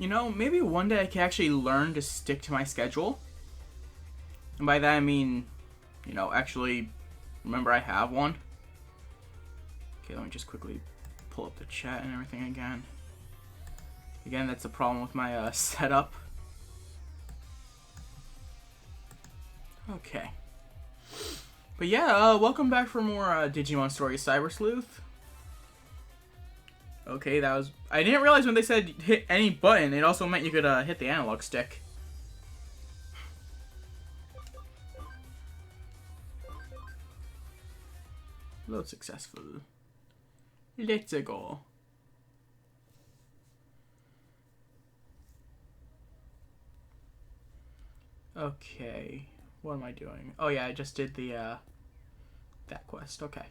You know, maybe one day I can actually learn to stick to my schedule. And by that I mean, you know, actually remember I have one. Okay, let me just quickly pull up the chat and everything again. Again, that's the problem with my setup. Okay. But yeah, welcome back for more Digimon Stories Cyber Slueth. Okay, that was... I didn't realize when they said hit any button, it also meant you could hit the analog stick. Load successful. Let's go. Okay, what am I doing? Oh yeah, I just did the, that quest, okay.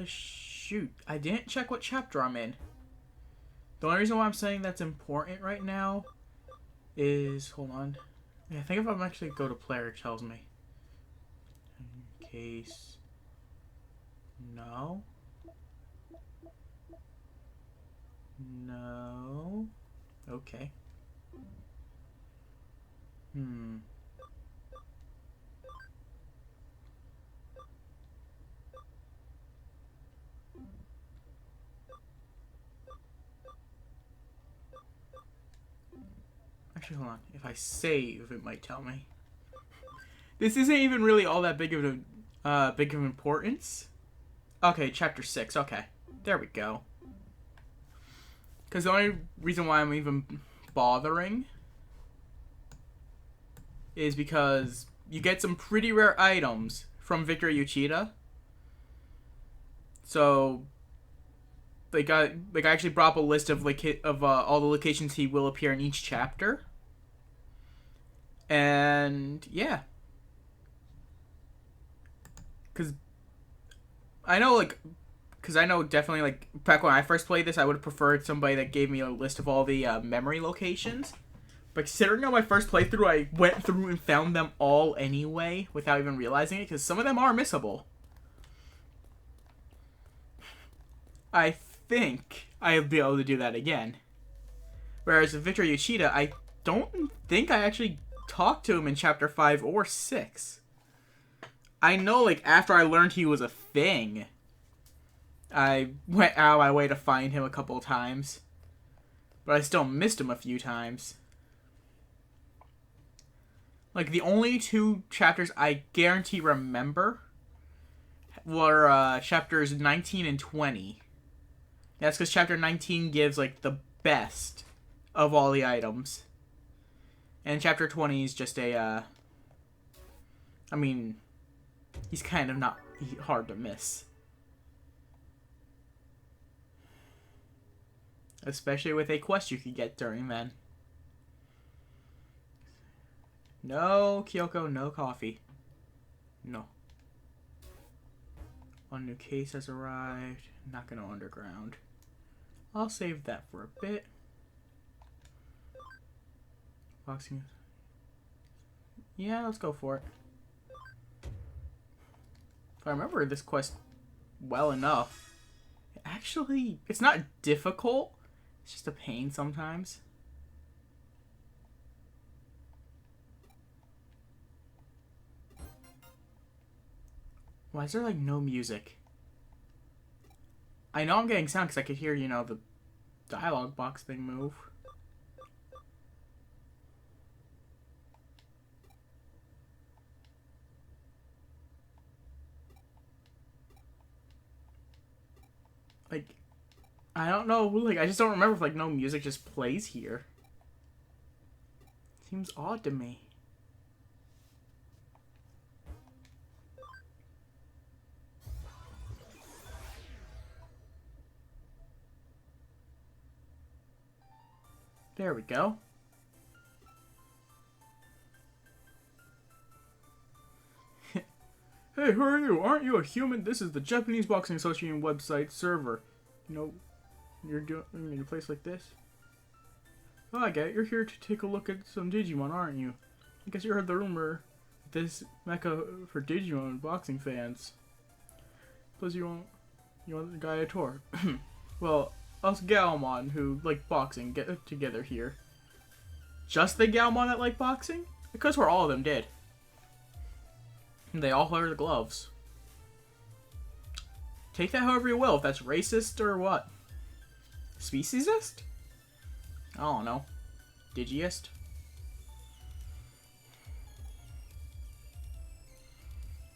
Shoot, I didn't check what chapter I'm in. The only reason why I'm saying that's important right now is, hold on. Yeah, I think if I'm actually go to player, it tells me. In case, no. No. Okay. Actually, hold on. If I save, it might tell me. This isn't even really all that big of importance. Okay, chapter 6. Okay, there we go. Because the only reason why I'm even bothering is because you get some pretty rare items from Victor Uchida. So, I actually brought up a list of all the locations he will appear in each chapter. And yeah, because I know definitely back when I first played this, I would have preferred somebody that gave me a list of all the memory locations. But considering on my first playthrough, I went through and found them all anyway without even realizing it, because some of them are missable. I think I'll be able to do that again. Whereas with Victor Uchida, I don't think I actually talked to him in chapter 5 or 6. I know, after I learned he was a thing, I went out of my way to find him a couple of times. But I still missed him a few times. The only 2 chapters I guarantee remember were chapters 19 and 20. That's because chapter 19 gives, the best of all the items. And chapter 20 is just a, I mean, he's kind of not hard to miss. Especially with a quest you could get during then. No, Kyoko, no coffee. No. One new case has arrived. Not gonna underground. I'll save that for a bit. Boxing. Yeah, let's go for it. If I remember this quest well enough, actually, it's not difficult. It's just a pain sometimes. Why is there no music? I know I'm getting sound because I could hear, the dialogue box thing move. I don't know, I just don't remember if, no music just plays here. Seems odd to me. There we go. Hey, who are you? Aren't you a human? This is the Japanese Boxing Association website server. You're doing in a place like this? Oh, I get it. You're here to take a look at some Digimon, aren't you? I guess you heard the rumor. This mecca for Digimon boxing fans. suppose you want the guy I tore. Well, us Galmon who like boxing get together here. Just the Galmon that like boxing? Because where all of them did. They all wear the gloves. Take that however you will, if that's racist or what. Speciesist? I don't know. Digiist?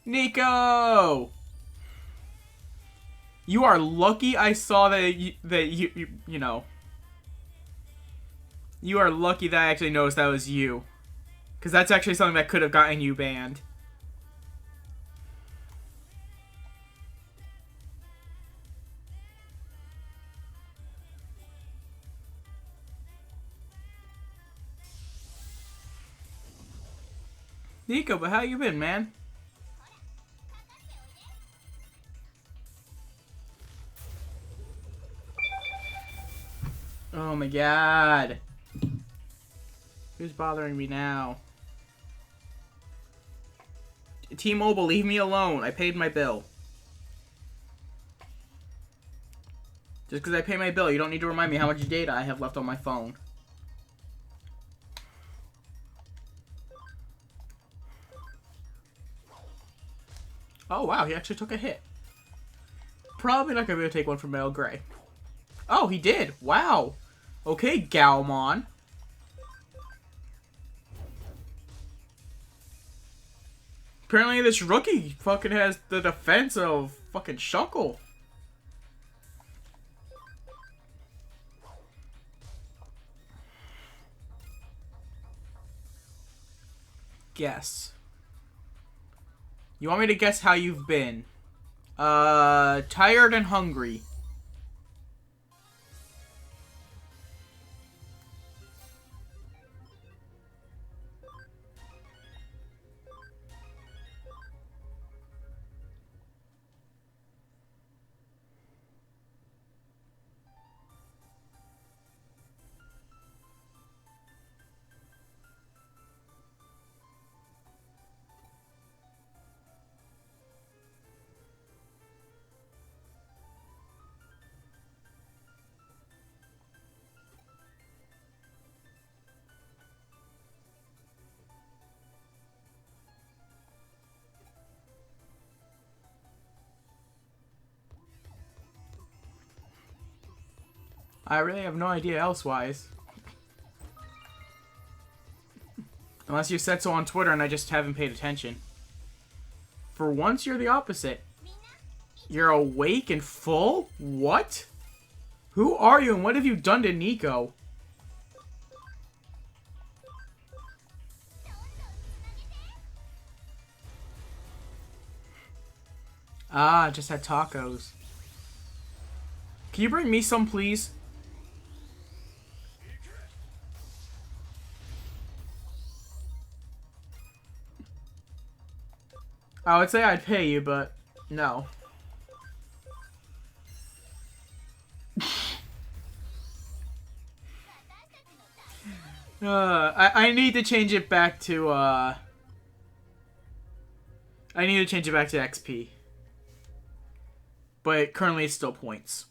Nico! You are lucky I saw that you know. You are lucky that I actually noticed that was you. Because that's actually something that could have gotten you banned. Nico, but how you been, man? Oh my god. Who's bothering me now? T-Mobile, leave me alone. I paid my bill. Just because I pay my bill, you don't need to remind me how much data I have left on my phone. Oh wow, he actually took a hit. Probably not going to be able to take one from Metal Gray. Oh, he did. Wow. Okay, Galmon. Apparently this rookie fucking has the defense of fucking Shuckle. Guess. You want me to guess how you've been? Tired and hungry. I really have no idea elsewise. Unless you said so on Twitter and I just haven't paid attention. For once, you're the opposite. You're awake and full? What? Who are you and what have you done to Nico? Ah, just had tacos. Can you bring me some, please? I would say I'd pay you, but no. I need to change it back to, I need to change it back to XP. But currently it's still points.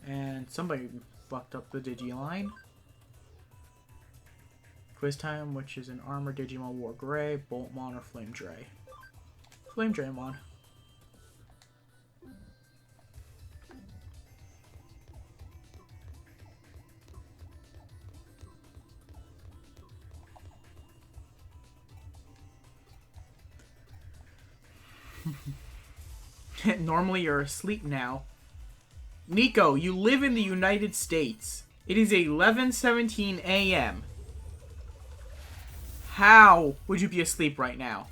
And somebody fucked up the Digiline. Quiz time, which is an Armor Digimon War Gray, Boltmon, or Flame Dray. Flame Draymon. Normally you're asleep now. Nico, you live in the United States. It is 11:17 a.m. How would you be asleep right now?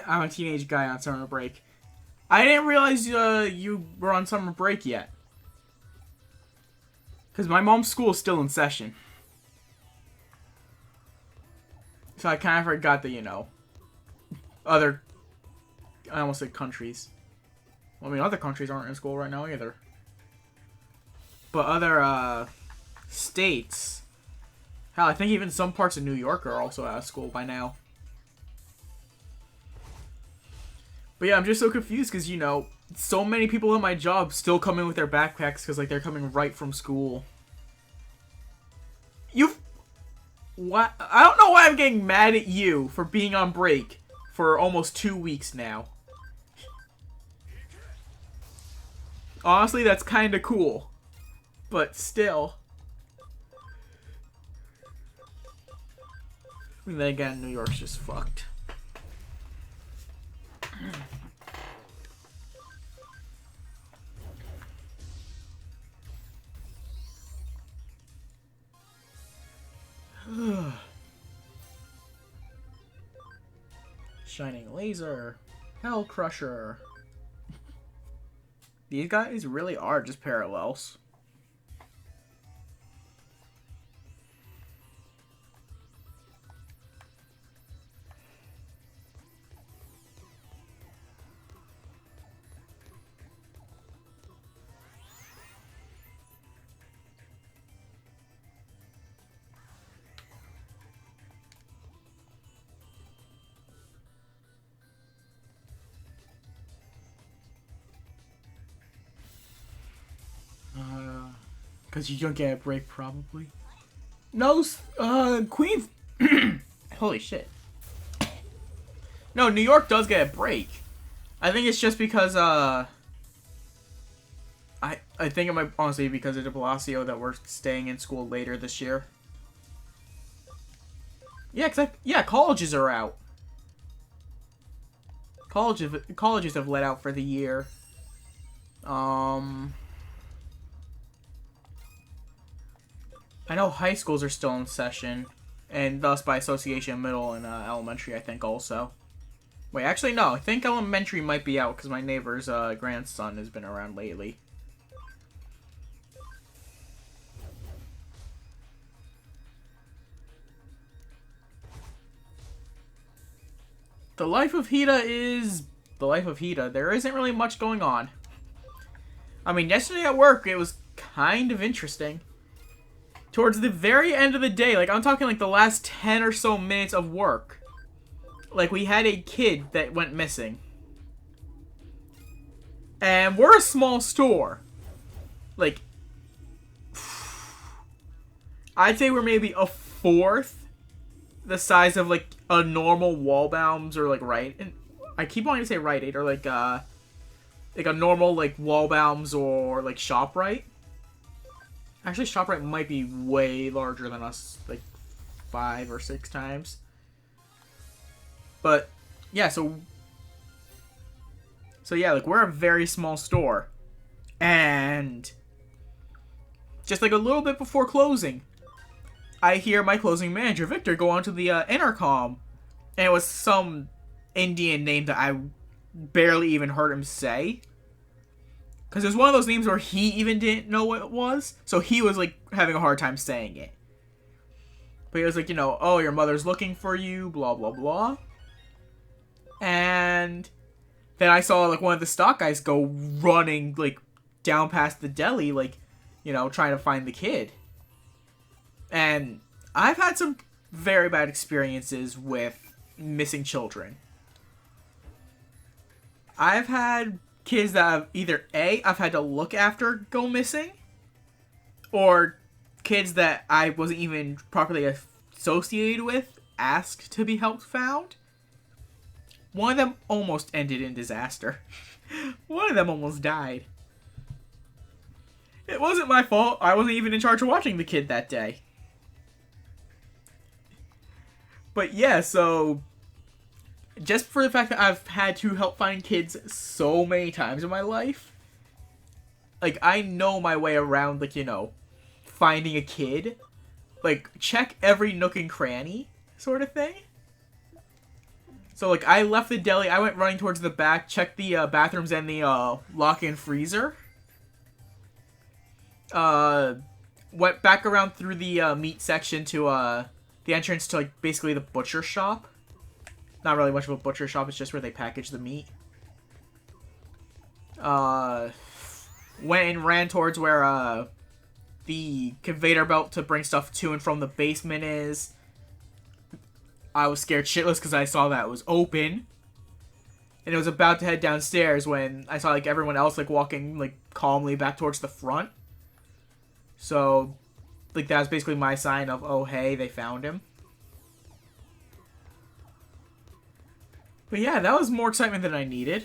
I'm a teenage guy on summer break. I didn't realize you were on summer break yet. Because my mom's school is still in session. So I kind of forgot that, you know, other... I almost said countries. Well, I mean, other countries aren't in school right now either. But other, states... Hell, I think even some parts of New York are also out of school by now. But yeah, I'm just so confused because, you know, so many people at my job still come in with their backpacks because, like, they're coming right from school. What? I don't know why I'm getting mad at you for being on break for almost 2 weeks now. Honestly, that's kind of cool. But still. I mean, then again, New York's just fucked. Shining Laser. Hell Crusher. These guys really are just parallels. Because you don't get a break, probably. No, Queens... Holy shit. No, New York does get a break. I think it's just because, I think it might honestly be because of de Blasio that we're staying in school later this year. Yeah, colleges are out. Colleges have let out for the year. I know high schools are still in session, and thus by association middle and elementary, I think also. Wait, actually no, I think elementary might be out because my neighbor's grandson has been around lately. The life of Hida is the life of Hida. There isn't really much going on. I mean, yesterday at work, it was kind of interesting. Towards the very end of the day, like, I'm talking like the last 10 or so minutes of work. Like, we had a kid that went missing. And we're a small store. Like, I'd say we're maybe a fourth the size of, like, a normal Wallbaum's or, like, I keep wanting to say Rite Aid, or, like a normal, like, Wallbaum's or, like, ShopRite. Actually, ShopRite might be way larger than us, like 5 or 6 times. But yeah, so yeah, like we're a very small store, and just like a little bit before closing, I hear my closing manager Victor go onto the intercom, and it was some Indian name that I barely even heard him say. Because it was one of those names where he even didn't know what it was. So he was, like, having a hard time saying it. But he was like, you know, oh, your mother's looking for you, blah, blah, blah. And then I saw, like, one of the stock guys go running, like, down past the deli, like, you know, trying to find the kid. And I've had some very bad experiences with missing children. I've had kids that have either I've had to look after go missing, or kids that I wasn't even properly associated with asked to be helped found. One of them almost ended in disaster. One of them almost died. It wasn't my fault. I wasn't even in charge of watching the kid that day. But yeah, so just for the fact that I've had to help find kids so many times in my life, like, I know my way around, like, you know, finding a kid. Like, check every nook and cranny sort of thing. So, like, I left the deli, I went running towards the back, checked the bathrooms and the lock-in freezer. Went back around through the meat section to the entrance to, like, basically the butcher shop. Not really much of a butcher shop, it's just where they package the meat. Went and ran towards where the conveyor belt to bring stuff to and from the basement is. I was scared shitless because I saw that it was open. And it was about to head downstairs when I saw, like, everyone else, like, walking, like, calmly back towards the front. So, like, that was basically my sign of, oh, hey, they found him. But yeah, that was more excitement than I needed.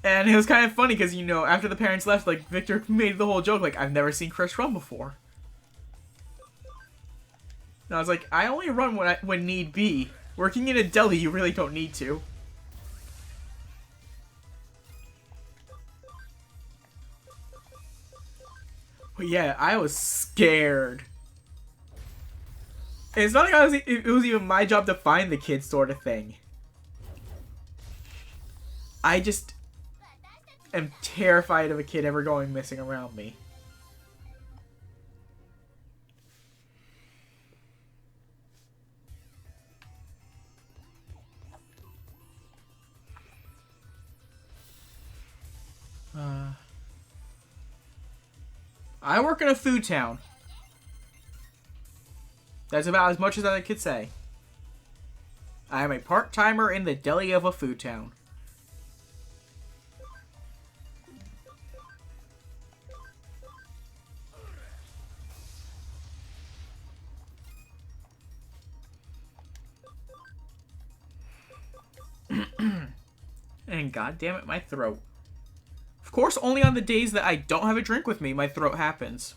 And it was kind of funny because, you know, after the parents left, like, Victor made the whole joke, like, I've never seen Chris run before. And I was like, I only run when need be. Working in a deli, you really don't need to. But yeah, I was scared. And it's not like it was even my job to find the kid sort of thing. I just am terrified of a kid ever going missing around me. I work in a food town. That's about as much as I could say. I am a part-timer in the deli of a food town. And goddammit, my throat. Of course, only on the days that I don't have a drink with me, my throat happens.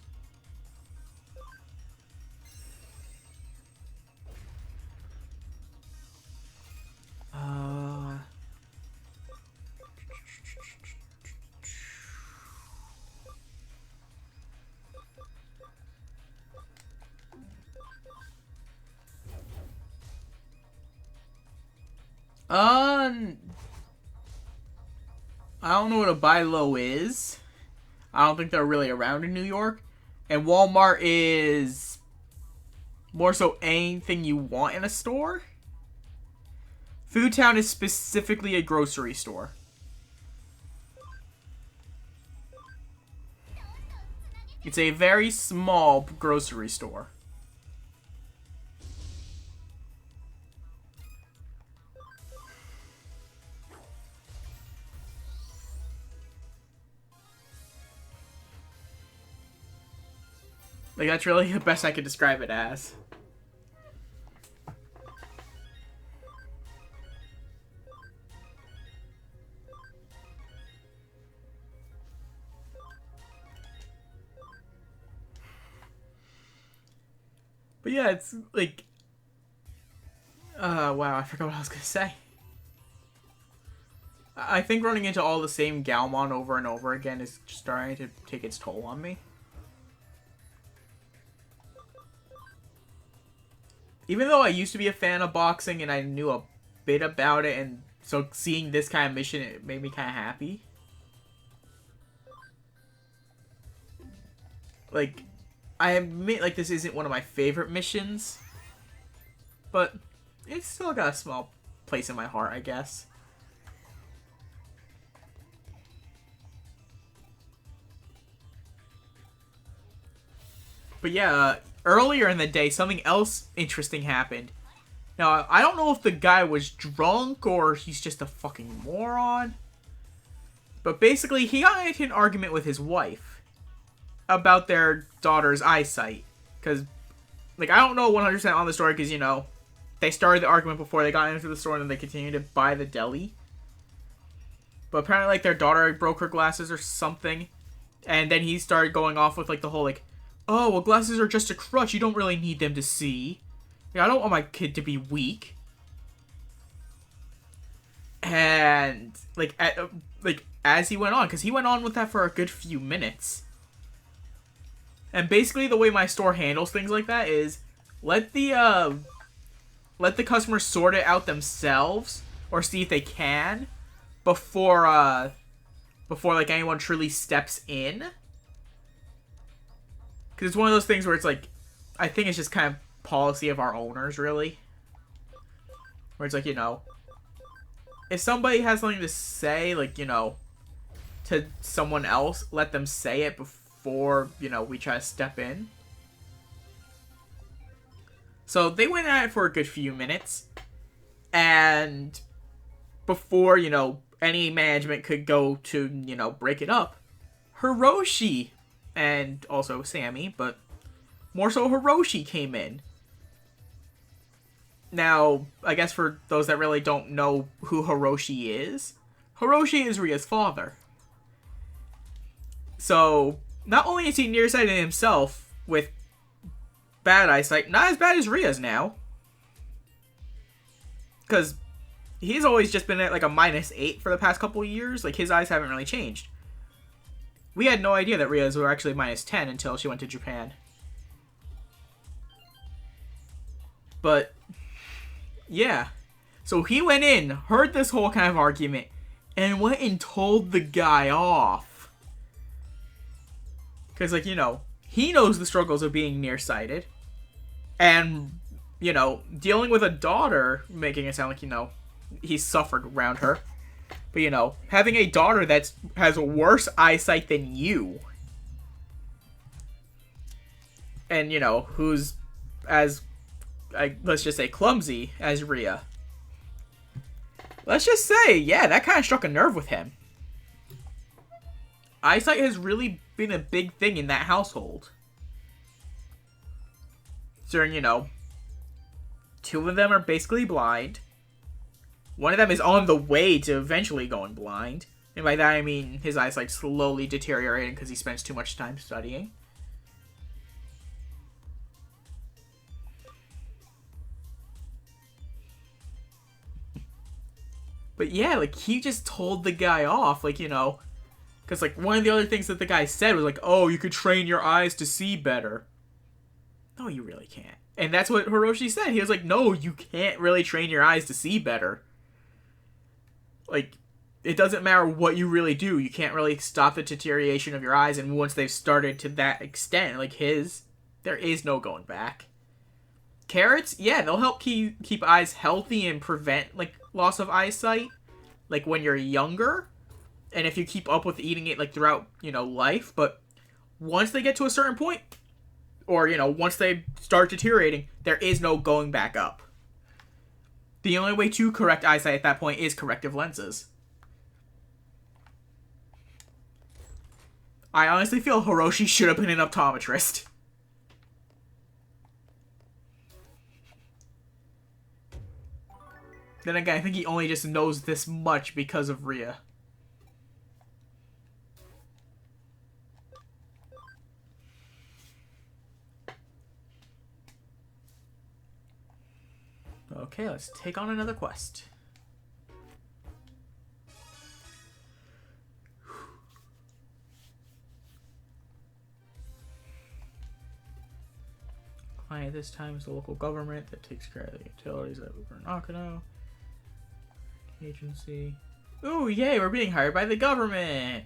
I don't know what a buy low is. I don't think they're really around in New York. And Walmart is more so anything you want in a store. Food Town is specifically a grocery store. It's a very small grocery store. Like, that's really the best I could describe it as. But yeah, it's like... wow, I forgot what I was gonna say. I think running into all the same Galmon over and over again is starting to take its toll on me. Even though I used to be a fan of boxing and I knew a bit about it, and so seeing this kind of mission, it made me kind of happy. Like, I admit, like, this isn't one of my favorite missions, but it's still got a small place in my heart, I guess. But yeah, earlier in the day, something else interesting happened. Now, I don't know if the guy was drunk or he's just a fucking moron. But basically, he got into an argument with his wife about their daughter's eyesight. Because, like, I don't know 100% on the story because, you know, they started the argument before they got into the store and then they continued to buy the deli. But apparently, like, their daughter broke her glasses or something. And then he started going off with, like, the whole, like, oh, well, glasses are just a crutch. You don't really need them to see. I don't want my kid to be weak. And, like, as he went on, because he went on with that for a good few minutes. And basically, the way my store handles things like that is, let the let the customers sort it out themselves or see if they can before like anyone truly steps in. Because it's one of those things where it's like, I think it's just kind of policy of our owners, really. Where it's like, you know, if somebody has something to say, like, you know, to someone else, let them say it before, you know, we try to step in. So they went at it for a good few minutes. And before, you know, any management could go to, you know, break it up, Hiroshi, and also Sammy, but more so Hiroshi, came in. Now, I guess for those that really don't know who Hiroshi is Ria's father. So, not only is he nearsighted himself with bad eyesight, not as bad as Ria's now. Because he's always just been at like a -8 for the past couple of years. Like, his eyes haven't really changed. We had no idea that Ria's were actually -10 until she went to Japan. But, yeah. So he went in, heard this whole kind of argument, and went and told the guy off. Because, like, you know, he knows the struggles of being nearsighted. And, you know, dealing with a daughter, making it sound like, you know, he suffered around her. But, you know, having a daughter that has worse eyesight than you. And, you know, who's as, let's just say, clumsy as Ria. Let's just say, yeah, that kind of struck a nerve with him. Eyesight has really been a big thing in that household. During, you know, 2 of them are basically blind. One of them is on the way to eventually going blind. And by that I mean his eyesight's slowly deteriorating because he spends too much time studying. But yeah, like, he just told the guy off, like, you know, because, like, one of the other things that the guy said was, like, oh, you could train your eyes to see better. No, you really can't. And that's what Hiroshi said. He was like, no, you can't really train your eyes to see better. Like, it doesn't matter what you really do. You can't really stop the deterioration of your eyes. And once they've started to that extent, like his, there is no going back. Carrots, yeah, they'll help keep eyes healthy and prevent, like, loss of eyesight. Like, when you're younger. And if you keep up with eating it, like, throughout, you know, life. But once they get to a certain point, or, you know, once they start deteriorating, there is no going back up. The only way to correct eyesight at that point is corrective lenses. I honestly feel Hiroshi should have been an optometrist. Then again, I think he only just knows this much because of Ria. Okay, let's take on another quest. Client this time is the local government that takes care of the utilities that we're not gonna. Agency. Ooh, yay, we're being hired by the government!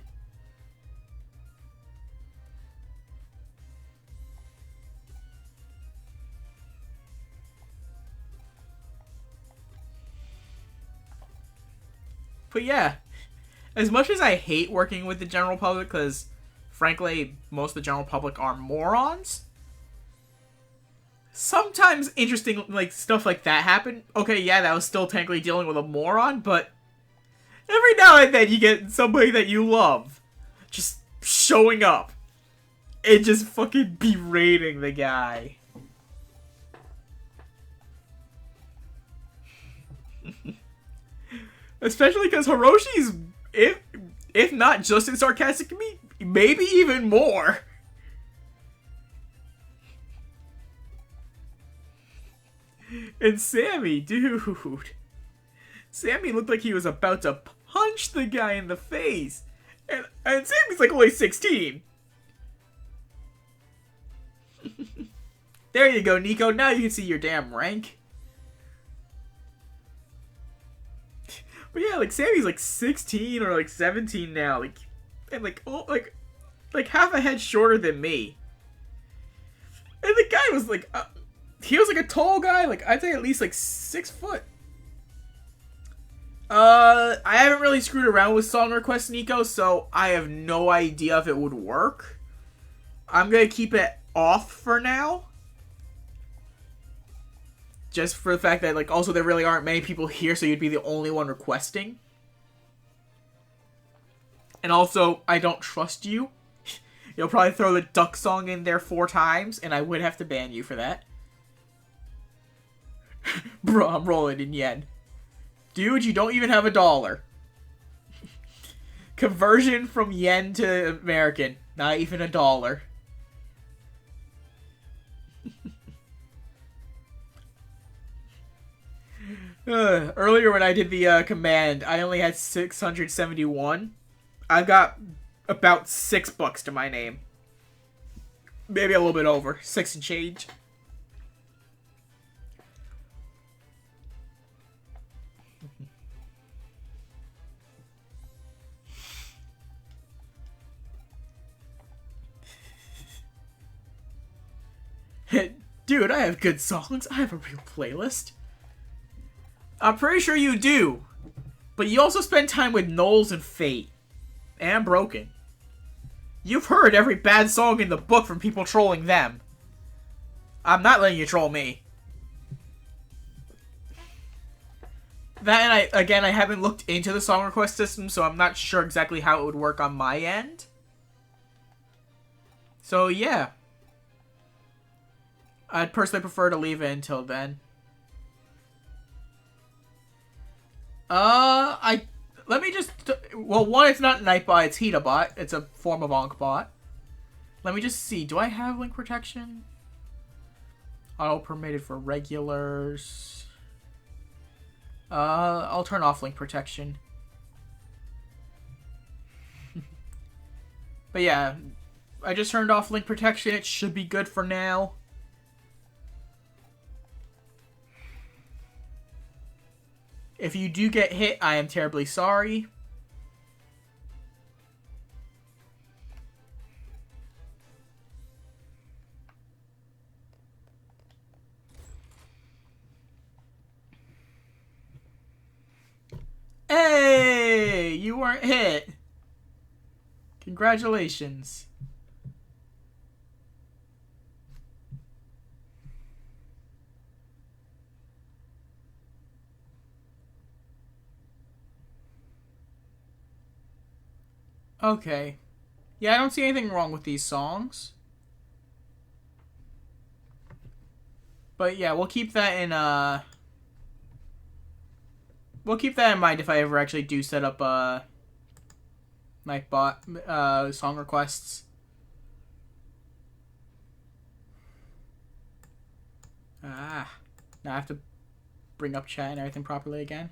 But yeah, as much as I hate working with the general public, because frankly, most of the general public are morons, sometimes interesting, like, stuff like that happen. Okay, yeah, that was still technically dealing with a moron, but every now and then you get somebody that you love just showing up and just fucking berating the guy. Especially because Hiroshi's, if not just as sarcastic to me, maybe even more. And Sammy, dude. Sammy looked like he was about to punch the guy in the face. And Sammy's like only 16. There you go, Nico. Now you can see your damn rank. But yeah, like Sammy's like 16 or like 17 now, like, and like like half a head shorter than me. And the guy was like, he was like a tall guy, like I'd say at least like 6 foot. I haven't really screwed around with song requests, Nico, so I have no idea if it would work. I'm gonna keep it off for now. Just for the fact that, like, also there really aren't many people here, so you'd be the only one requesting. And also, I don't trust you. You'll probably throw the duck song in there 4 times, and I would have to ban you for that. Bro, I'm rolling in yen. Dude, you don't even have $1. Conversion from yen to American. Not even $1. Earlier when I did the command, I only had 671. I got about $6 to my name. Maybe a little bit over. 6 and change. Dude, I have good songs. I have a real playlist. I'm pretty sure you do. But you also spend time with Knowles and Fate. And Broken. You've heard every bad song in the book from people trolling them. I'm not letting you troll me. That, and I haven't looked into the song request system, so I'm not sure exactly how it would work on my end. So, yeah. I'd personally prefer to leave it until then. Let me just... Well, one, it's not Nightbot, it's Hitabot. It's a form of Onkbot. Let me just see. Do I have link protection? Auto permitted for regulars. I'll turn off link protection. But yeah, I just turned off link protection. It should be good for now. If you do get hit, I am terribly sorry. Hey! You weren't hit. Congratulations. Okay. Yeah, I don't see anything wrong with these songs. But yeah, we'll keep that in, we'll keep that in mind if I ever actually do set up, Nightbot, song requests. Now I have to bring up chat and everything properly again.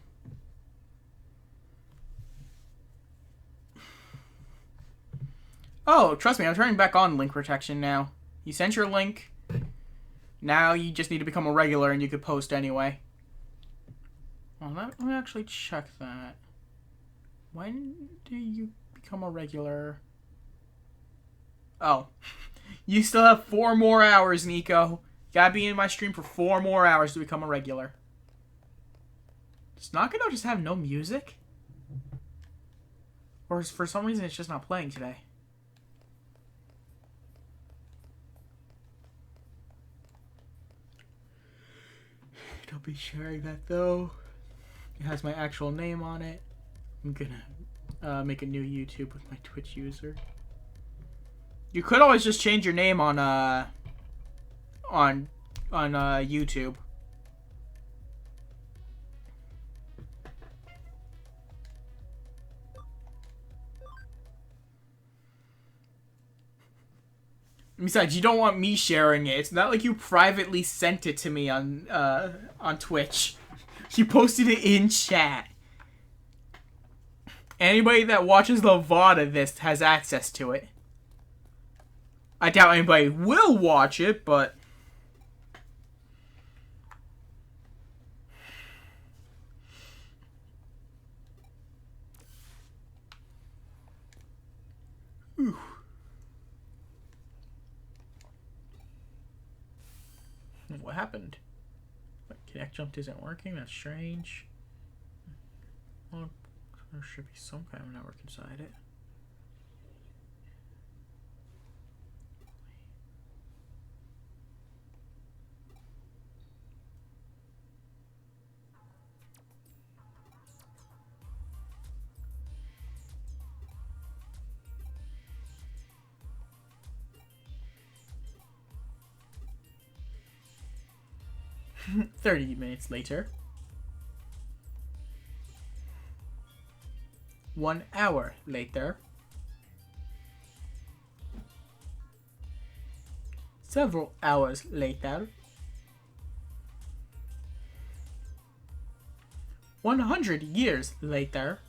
Oh, trust me, I'm turning back on link protection now. You sent your link. Now you just need to become a regular and you could post anyway. Well, let me actually check that. When do you become a regular? Oh. You still have 4 more hours, Nico. You gotta be in my stream for 4 more hours to become a regular. Does Nakano just have no music? Or for some reason it's just not playing today? Don't be sharing that though. It has my actual name on it. I'm gonna make a new YouTube with my Twitch user. You could always just change your name on YouTube. Besides, you don't want me sharing it. It's not like you privately sent it to me on Twitch. You posted it in chat. Anybody that watches the VOD of this has access to it. I doubt anybody will watch it, but... Whew. What happened? What, Connect Jump isn't working? That's strange. Well, there should be some kind of network inside it. "30 minutes later. 1 hour later. Several hours later. 100 years later.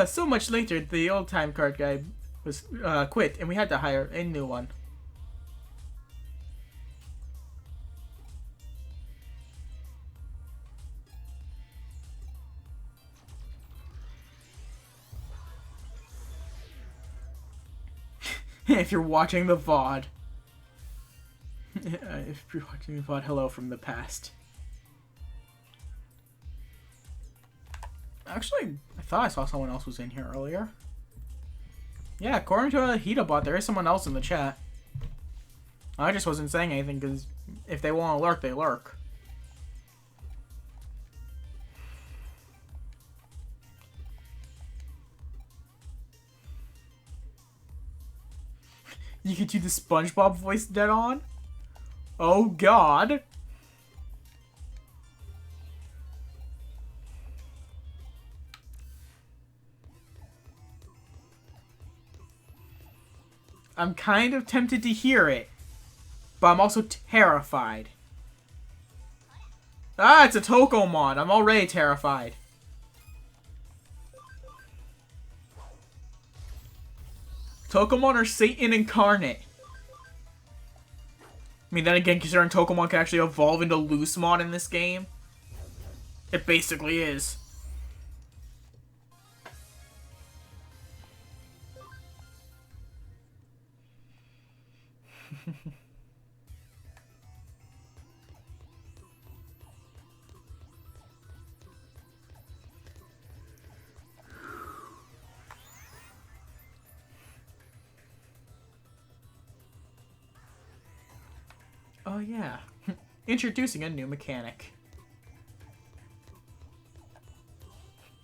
So much later, the old time card guy was quit, and we had to hire a new one." If you're watching the VOD. If you're watching the VOD, hello from the past. Actually, I thought I saw someone else was in here earlier. Yeah, according to a Hitabot, there is someone else in the chat. I just wasn't saying anything because if they want to lurk, they lurk. You could do the SpongeBob voice dead on? Oh god. I'm kind of tempted to hear it, but I'm also terrified. Ah, it's a Tokomon. I'm already terrified. Tokomon are Satan incarnate. I mean, then again, considering Tokomon can actually evolve into Loosemon in this game, it basically is. Oh yeah, introducing a new mechanic.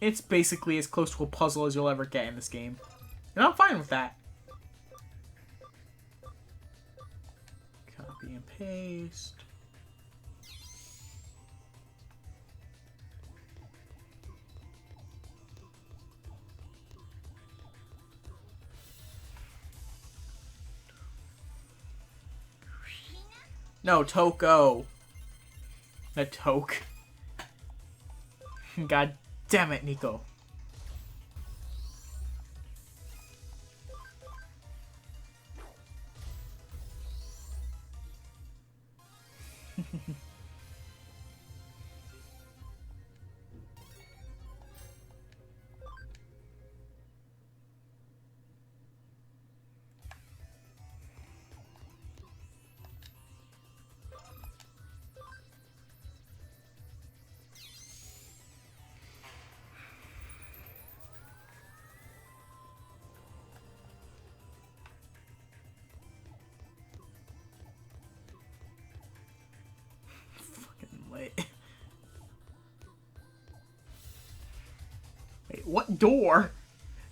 It's basically as close to a puzzle as you'll ever get in this game. And I'm fine with that. Copy and paste. No, Toko. The Toke. God damn it, Nico. Wait, what door?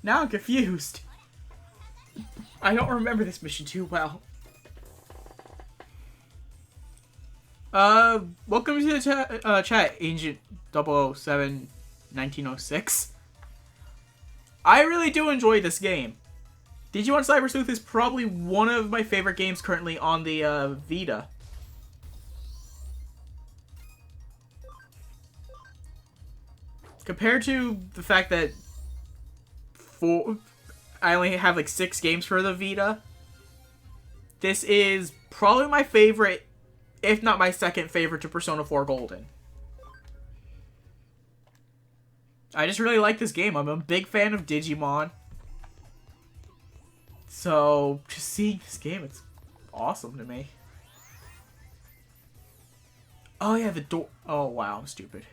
Now I'm confused. I don't remember this mission too well. Welcome to the chat, Agent 007 1906. I really do enjoy this game. Digimon Cyber Sleuth is probably one of my favorite games currently on the Vita. Compared to the fact that I only have like 6 games for the Vita, this is probably my favorite, if not my second favorite, to Persona 4 Golden. I just really like this game. I'm a big fan of Digimon. So, just seeing this game, it's awesome to me. Oh, yeah, the door. Oh, wow, I'm stupid.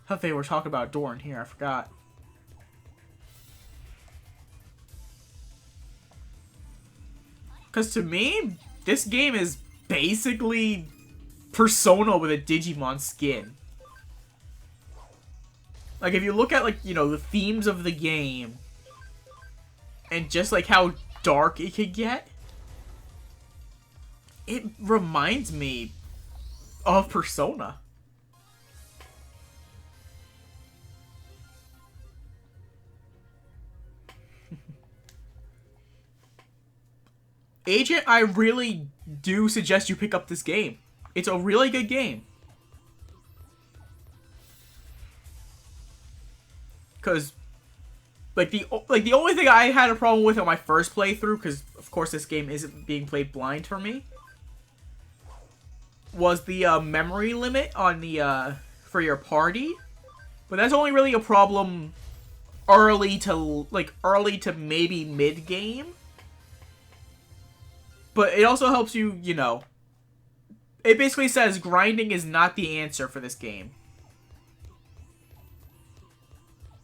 I thought they were talking about a door in here. I forgot. Because to me, this game is basically Persona with a Digimon skin. Like, if you look at, like, you know, the themes of the game, and just, like, how dark it could get, it reminds me of Persona. Agent, I really do suggest you pick up this game. It's a really good game. Because, like the only thing I had a problem with on my first playthrough, because of course this game isn't being played blind for me, was the memory limit on the for your party. But that's only really a problem early to maybe mid game. But it also helps you, you know. It basically says grinding is not the answer for this game.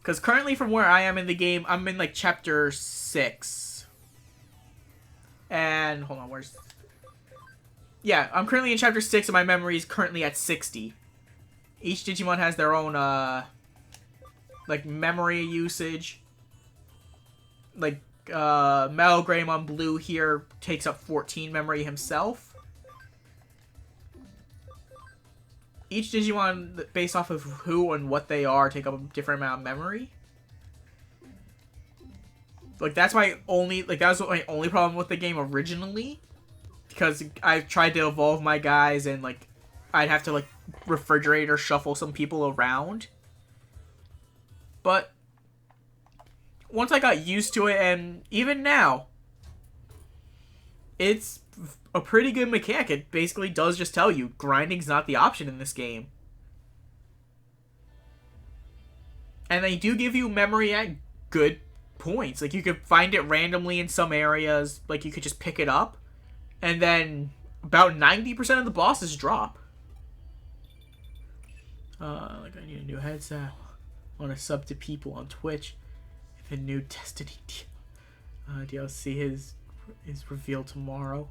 Because currently from where I am in the game, I'm in like chapter 6. And, hold on, where's... Yeah, I'm currently in chapter 6 and my memory is currently at 60. Each Digimon has their own, like, memory usage. Like, Metal Greymon Blue here takes up 14 memory himself. Each Digimon, based off of who and what they are, take up a different amount of memory. Like, that's my only, like, that was my only problem with the game originally. Because I tried to evolve my guys and, like, I'd have to, like, refrigerate or shuffle some people around. But once I got used to it, and even now, it's a pretty good mechanic. It basically does just tell you grinding's not the option in this game. And they do give you memory at good points. Like, you could find it randomly in some areas. Like, you could just pick it up. And then about 90% of the bosses drop. Like, I need a new headset. I want to sub to people on Twitch. The new Destiny DLC is revealed tomorrow.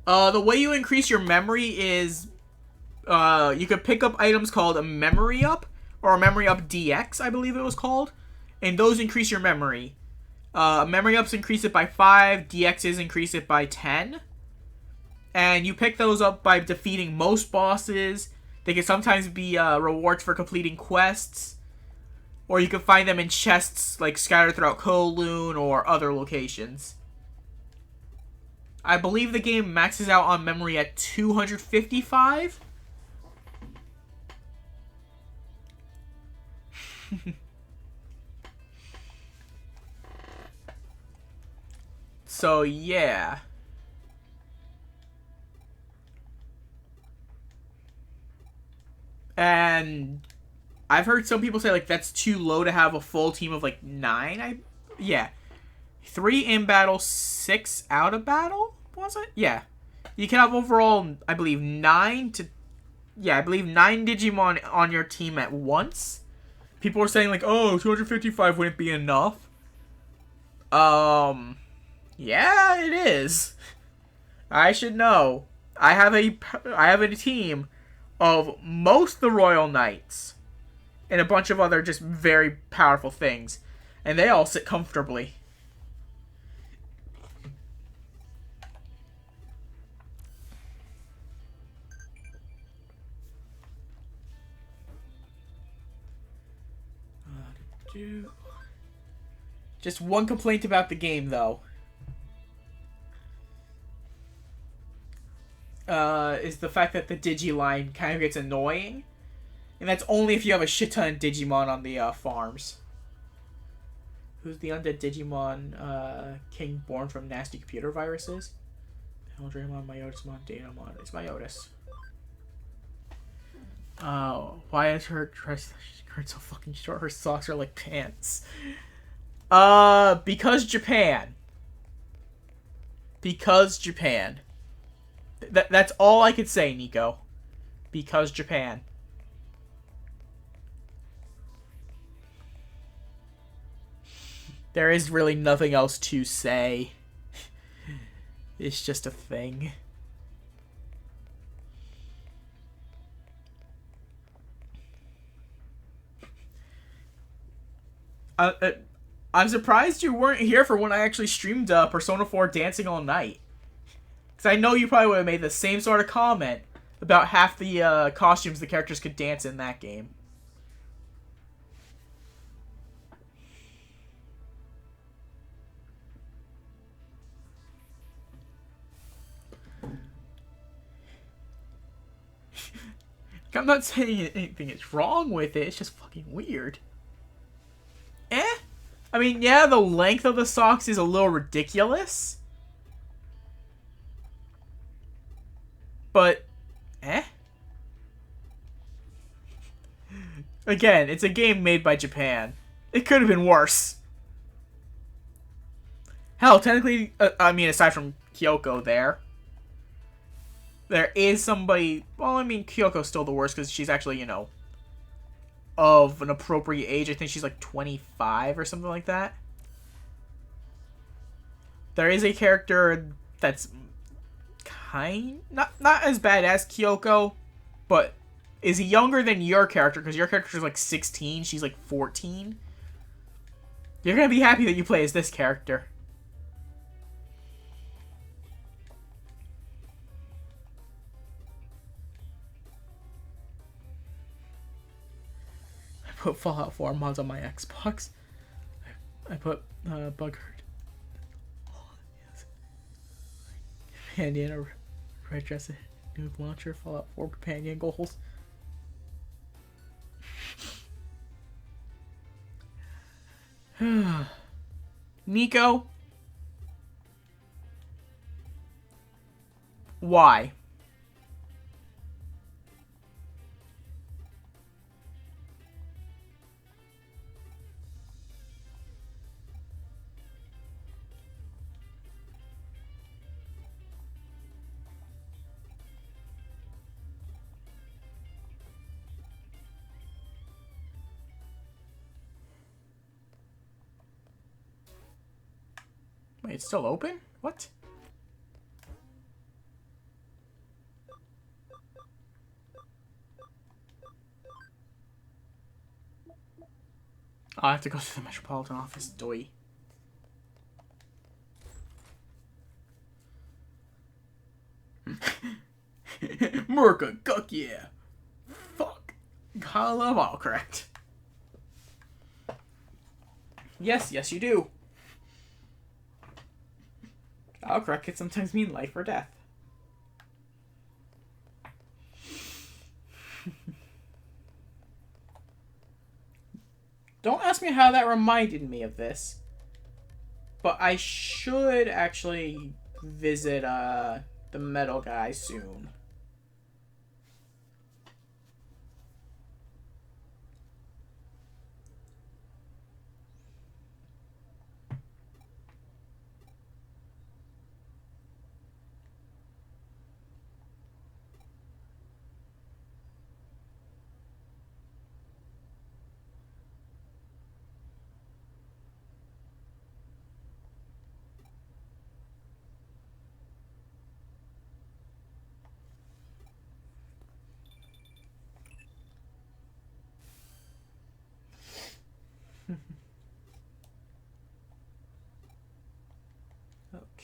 The way you increase your memory is you could pick up items called a Memory Up or a Memory Up DX, I believe it was called, and those increase your memory. Memory Ups increase it by 5, DXs increase it by 10, and you pick those up by defeating most bosses. They can sometimes be rewards for completing quests, or you can find them in chests like scattered throughout Kowloon or other locations. I believe the game maxes out on memory at 255. So, yeah. And I've heard some people say, like, that's too low to have a full team of, like, 9. Yeah. 3 in battle, 6 out of battle? Was it? Yeah. You can have overall, I believe, 9 to... Yeah, I believe 9 Digimon on your team at once. People are saying, like, oh, 255 wouldn't be enough. Yeah, it is. I should know. I have a team of most the Royal Knights and a bunch of other just very powerful things, and they all sit comfortably. Just one complaint about the game, though. Is the fact that the Digiline kind of gets annoying. And that's only if you have a shit ton of Digimon on the farms. Who's the undead Digimon king born from nasty computer viruses? Eldramon, Myotismon, Datamon. It's Myotis. Why is her dress skirt so fucking short? Her socks are like pants. Because Japan. Because Japan. That's all I could say, Nico. Because Japan. There is really nothing else to say. It's just a thing. I'm surprised you weren't here for when I actually streamed Persona 4 Dancing All Night. Because I know you probably would have made the same sort of comment about half the costumes the characters could dance in that game. I'm not saying anything is wrong with it, it's just fucking weird. I mean, yeah, the length of the socks is a little ridiculous. But, Again, it's a game made by Japan. It could have been worse. Hell, technically, I mean, aside from Kyoko there is somebody... Well, I mean, Kyoko's still the worst because she's actually, you know, of an appropriate age. I think she's like 25 or something like that. There is a character that's not as bad as Kyoko, but is younger than your character because your character is like 16, she's like 14. You're gonna be happy that you play as this character. I put Fallout 4 mods on my Xbox. I put Bug Herd. Oh, yes. Companion, a red dress, a new launcher, Fallout 4 companion goals. Nico? Why? Wait, it's still open? What? I have to go to the Metropolitan Office, doy. Merca, guck yeah. Fuck. Gotta love autocorrect. Yes, you do. Autocorrect can sometimes mean life or death. Don't ask me how that reminded me of this. But I should actually visit the metal guy soon.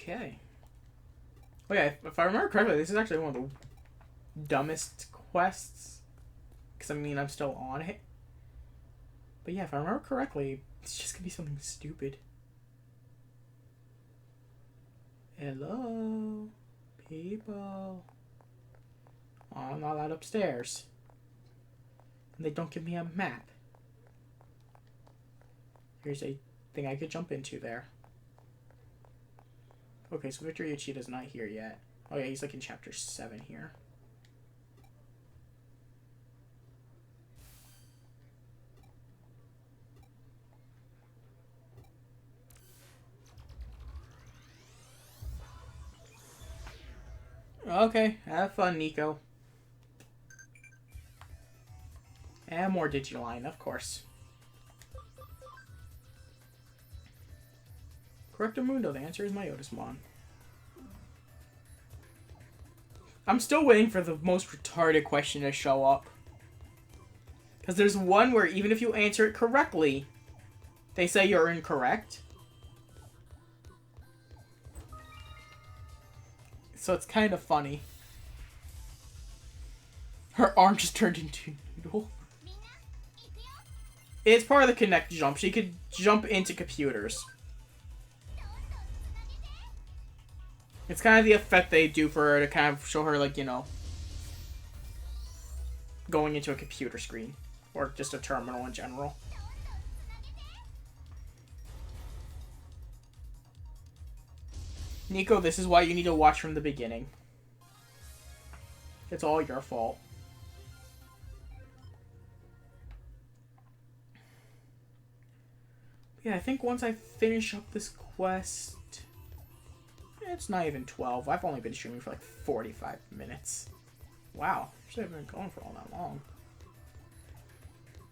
Okay. Oh yeah, if I remember correctly, this is actually one of the dumbest quests. Because, I mean, I'm still on it. But yeah, if I remember correctly, it's just gonna be something stupid. Hello, people. Oh, I'm not allowed upstairs. And they don't give me a map. Here's a thing I could jump into there. Okay, so Victor Yoshita's not here yet. Oh yeah, he's like in chapter 7 here. Okay, have fun, Nico. And more Digiline, of course. Correctamundo, the answer is Myotismon. I'm still waiting for the most retarded question to show up. Because there's one where even if you answer it correctly, they say you're incorrect. So it's kind of funny. Her arm just turned into a noodle. It's part of the Connect jump. She could jump into computers. It's kind of the effect they do for her to kind of show her, like, you know, going into a computer screen. Or just a terminal in general. Nico, this is why you need to watch from the beginning. It's all your fault. Yeah, I think once I finish up this quest... It's not even 12. I've only been streaming for like 45 minutes. Wow. Actually, I've been going for all that long.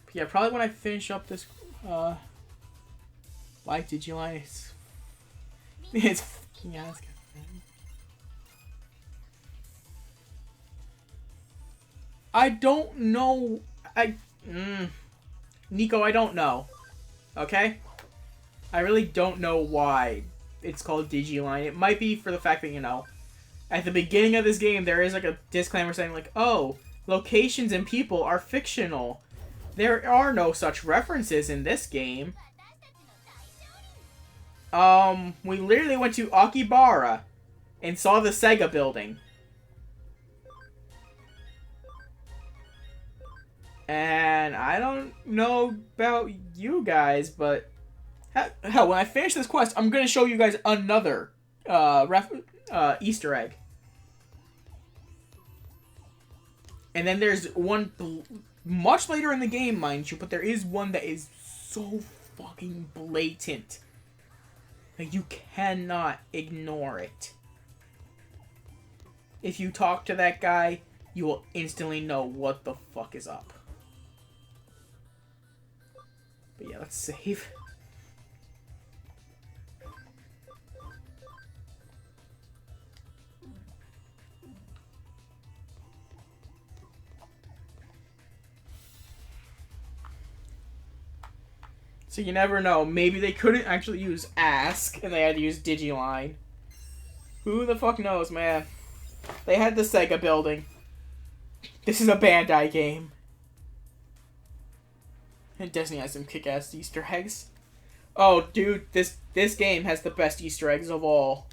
But yeah, probably when I finish up this... Live Digiline, it's... It's fucking ass. I don't know... Nico, I don't know. Okay? I really don't know why it's called Digiline. It might be for the fact that, you know, at the beginning of this game, there is like a disclaimer saying like, oh, locations and people are fictional. There are no such references in this game. We literally went to Akibara and saw the Sega building. And I don't know about you guys, but hell, when I finish this quest, I'm gonna show you guys another Easter egg. And then there's one much later in the game, mind you, but there is one that is so fucking blatant that you cannot ignore it. If you talk to that guy, you will instantly know what the fuck is up. But yeah, let's save. So you never know. Maybe they couldn't actually use Ask, and they had to use Digiline. Who the fuck knows, man? They had the Sega building. This is a Bandai game. And Disney has some kick-ass Easter eggs. Oh, dude, this game has the best Easter eggs of all.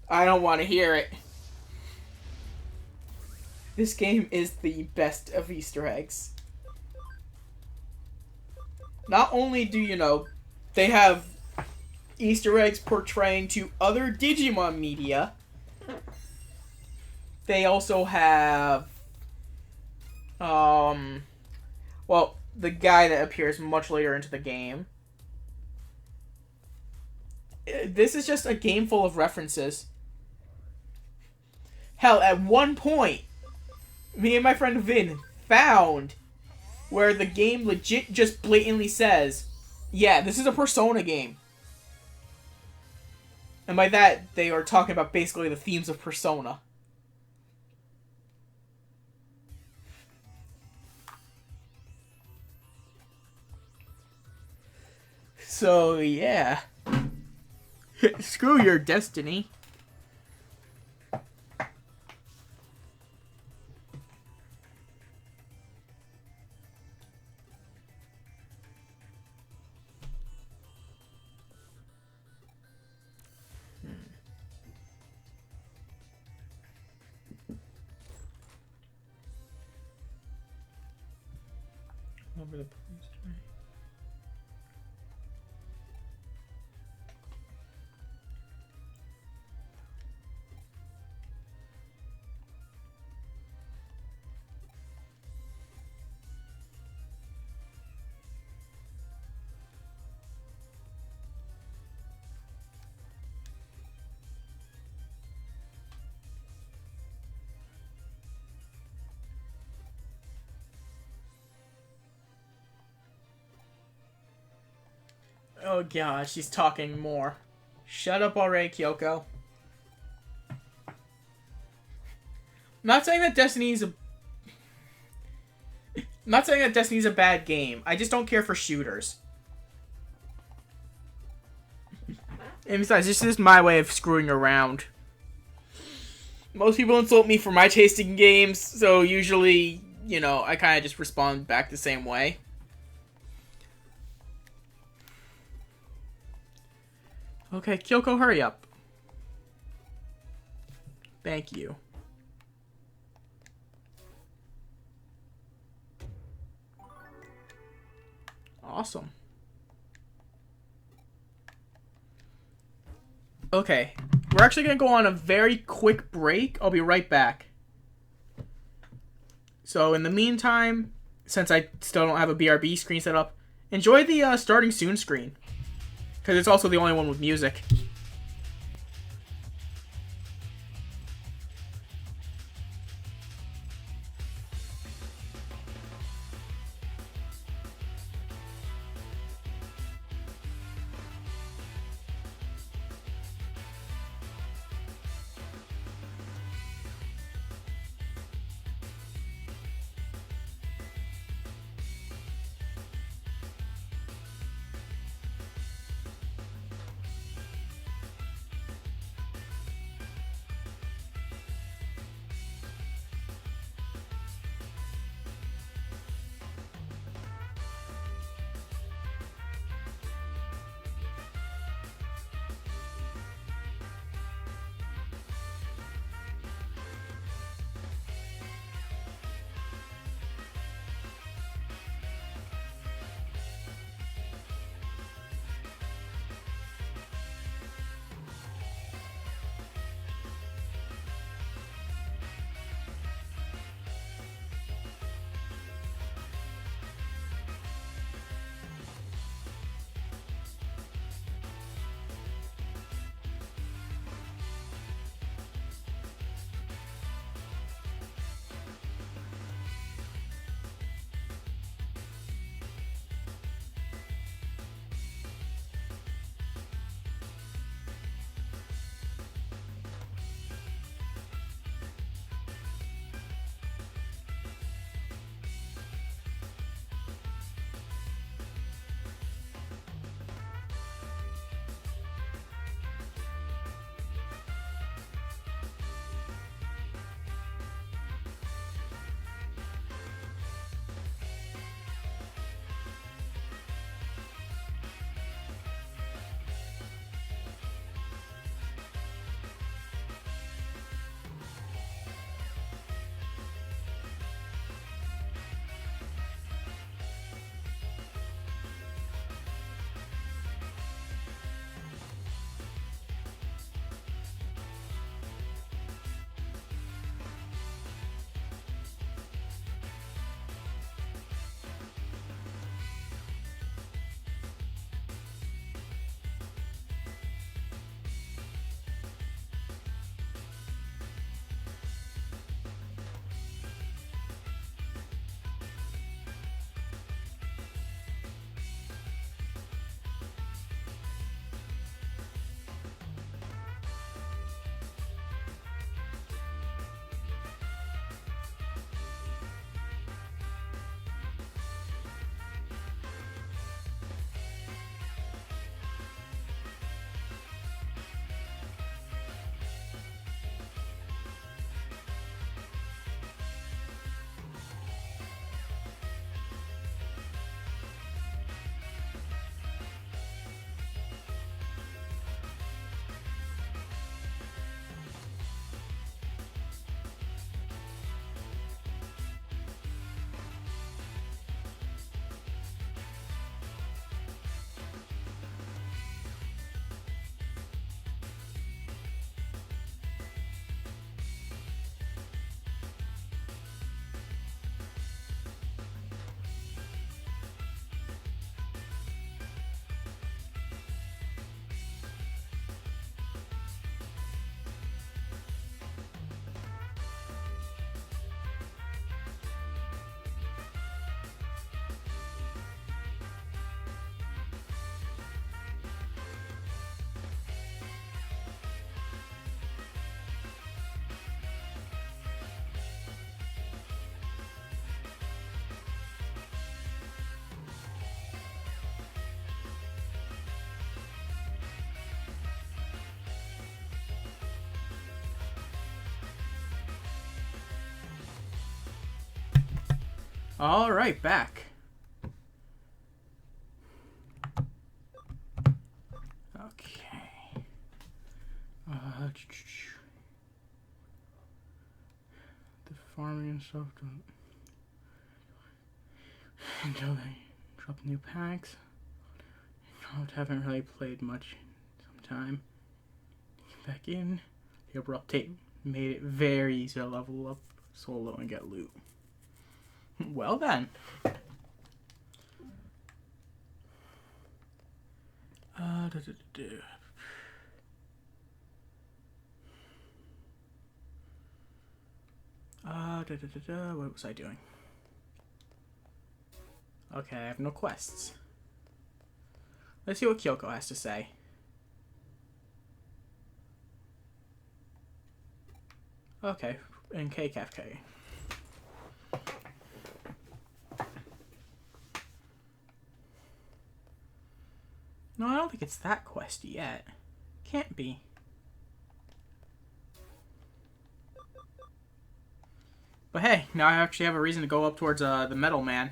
I don't want to hear it. This game is the best of Easter eggs. Not only do, you know, they have Easter eggs portraying to other Digimon media, they also have, well, the guy that appears much later into the game. This is just a game full of references. Hell, at one point, me and my friend Vin found where the game legit just blatantly says, yeah, this is a Persona game. And by that, they are talking about basically the themes of Persona. So, yeah. Screw your destiny. Over the police train. Oh god, she's talking more. Shut up already, Kyoko. I'm not saying that Destiny's a... I'm not saying that Destiny's a bad game. I just don't care for shooters. And besides, this is my way of screwing around. Most people insult me for my taste in games, so usually, you know, I kind of just respond back the same way. Okay, Kyoko, hurry up. Thank you. Awesome. Okay, we're actually going to go on a very quick break. I'll be right back. So in the meantime, since I still don't have a BRB screen set up, enjoy the starting soon screen. Because it's also the only one with music. Alright, back. Okay. The farming and stuff until they drop new packs. Haven't really played much in some time. Get back in. The upper update made it very easy to level up solo and get loot. Well then. What was I doing? Okay, I have no quests. Let's see what Kyoko has to say. Okay, and KKFK. No, I don't think it's that questy yet. Can't be. But hey, now I actually have a reason to go up towards the Metal Man.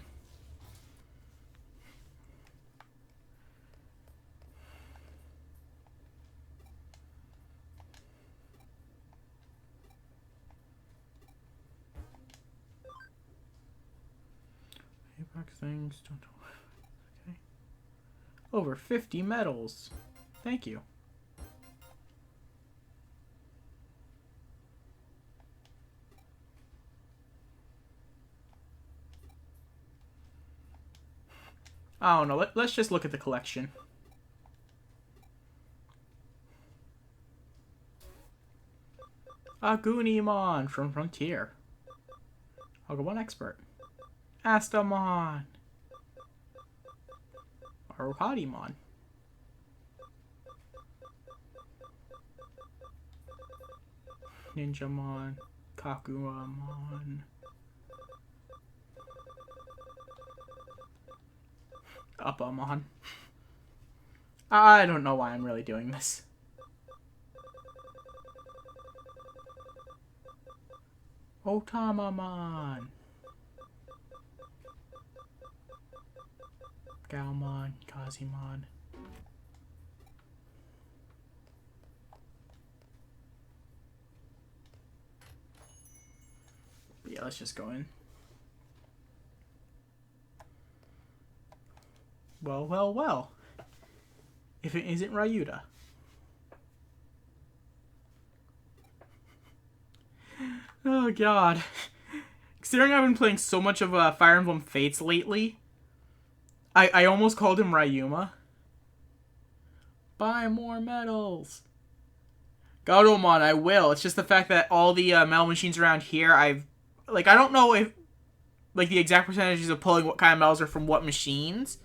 Apex things. Okay. Over 50 medals. Thank you. I don't know. Let's just look at the collection. Agunimon from Frontier. One Expert. Astamon. Arukadimon. Ninjamon. Kakuamon. Uppamon. I don't know why I'm really doing this. Otamamon. Galmon. Kazimon. But yeah, let's just go in. Well, well, well. If it isn't Ryuta. Oh, God. Considering I've been playing so much of Fire Emblem Fates lately, I almost called him Ryuma. Buy more medals. Gatomon, I will. It's just the fact that all the medal machines around here, I don't know if, the exact percentages of pulling what kind of medals are from what machines.